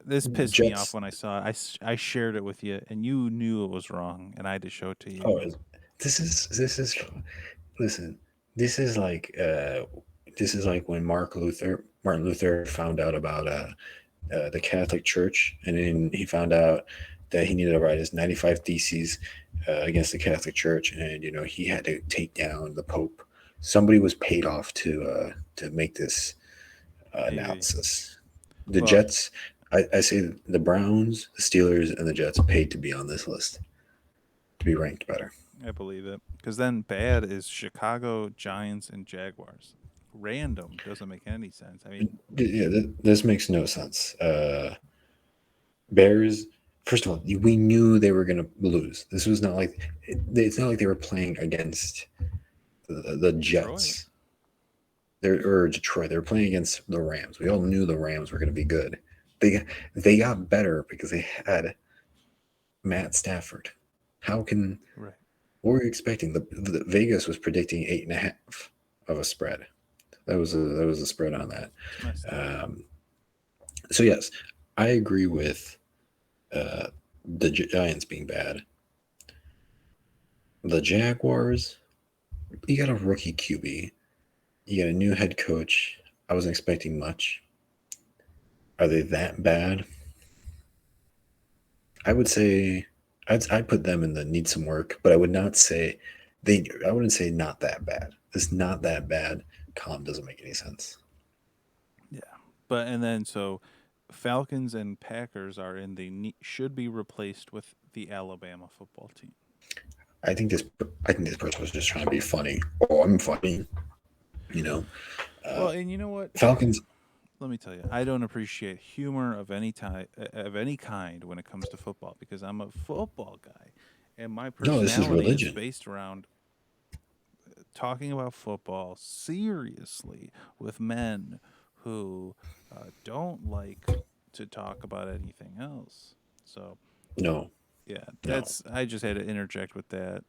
This pissed me off Jets. when I saw it. I shared it with you, and you knew it was wrong, and I had to show it to you. Oh, this is. Listen, this is like when Martin Luther found out about the Catholic Church, and then he found out that he needed to write his 95 theses against the Catholic Church, and he had to take down the Pope. Somebody was paid off to make this Maybe. analysis. The Well, Jets, I say the Browns, the Steelers, and the Jets paid to be on this list to be ranked better. I believe it. Because then bad is Chicago, Giants, and Jaguars. Random doesn't make any sense. I mean, Yeah, this makes no sense. Bears. First of all, we knew they were going to lose. This was not like it's not like they were playing against the Jets. Or Detroit. They were playing against the Rams. We all knew the Rams were going to be good. They got better because they had Matt Stafford. right. What were you expecting? The Vegas was predicting 8.5 of a spread. That was a spread on that. So yes, I agree with the Giants being bad. The Jaguars, you got a rookie QB. You got a new head coach. I wasn't expecting much. Are they that bad? I would say I'd put them in the need some work, but I would not say I wouldn't say not that bad. It's not that bad. Column doesn't make any sense. Yeah. But, and then, so Falcons and Packers are in the should be replaced with the Alabama football team. I think this person was just trying to be funny. Oh, I'm funny. Well, and you know what? Falcons. Let me tell you, I don't appreciate humor of any kind when it comes to football because I'm a football guy, and my No, this is personality is religion. based around talking about football seriously with men who don't like to talk about anything else. So No, yeah, no. I just had to interject with that.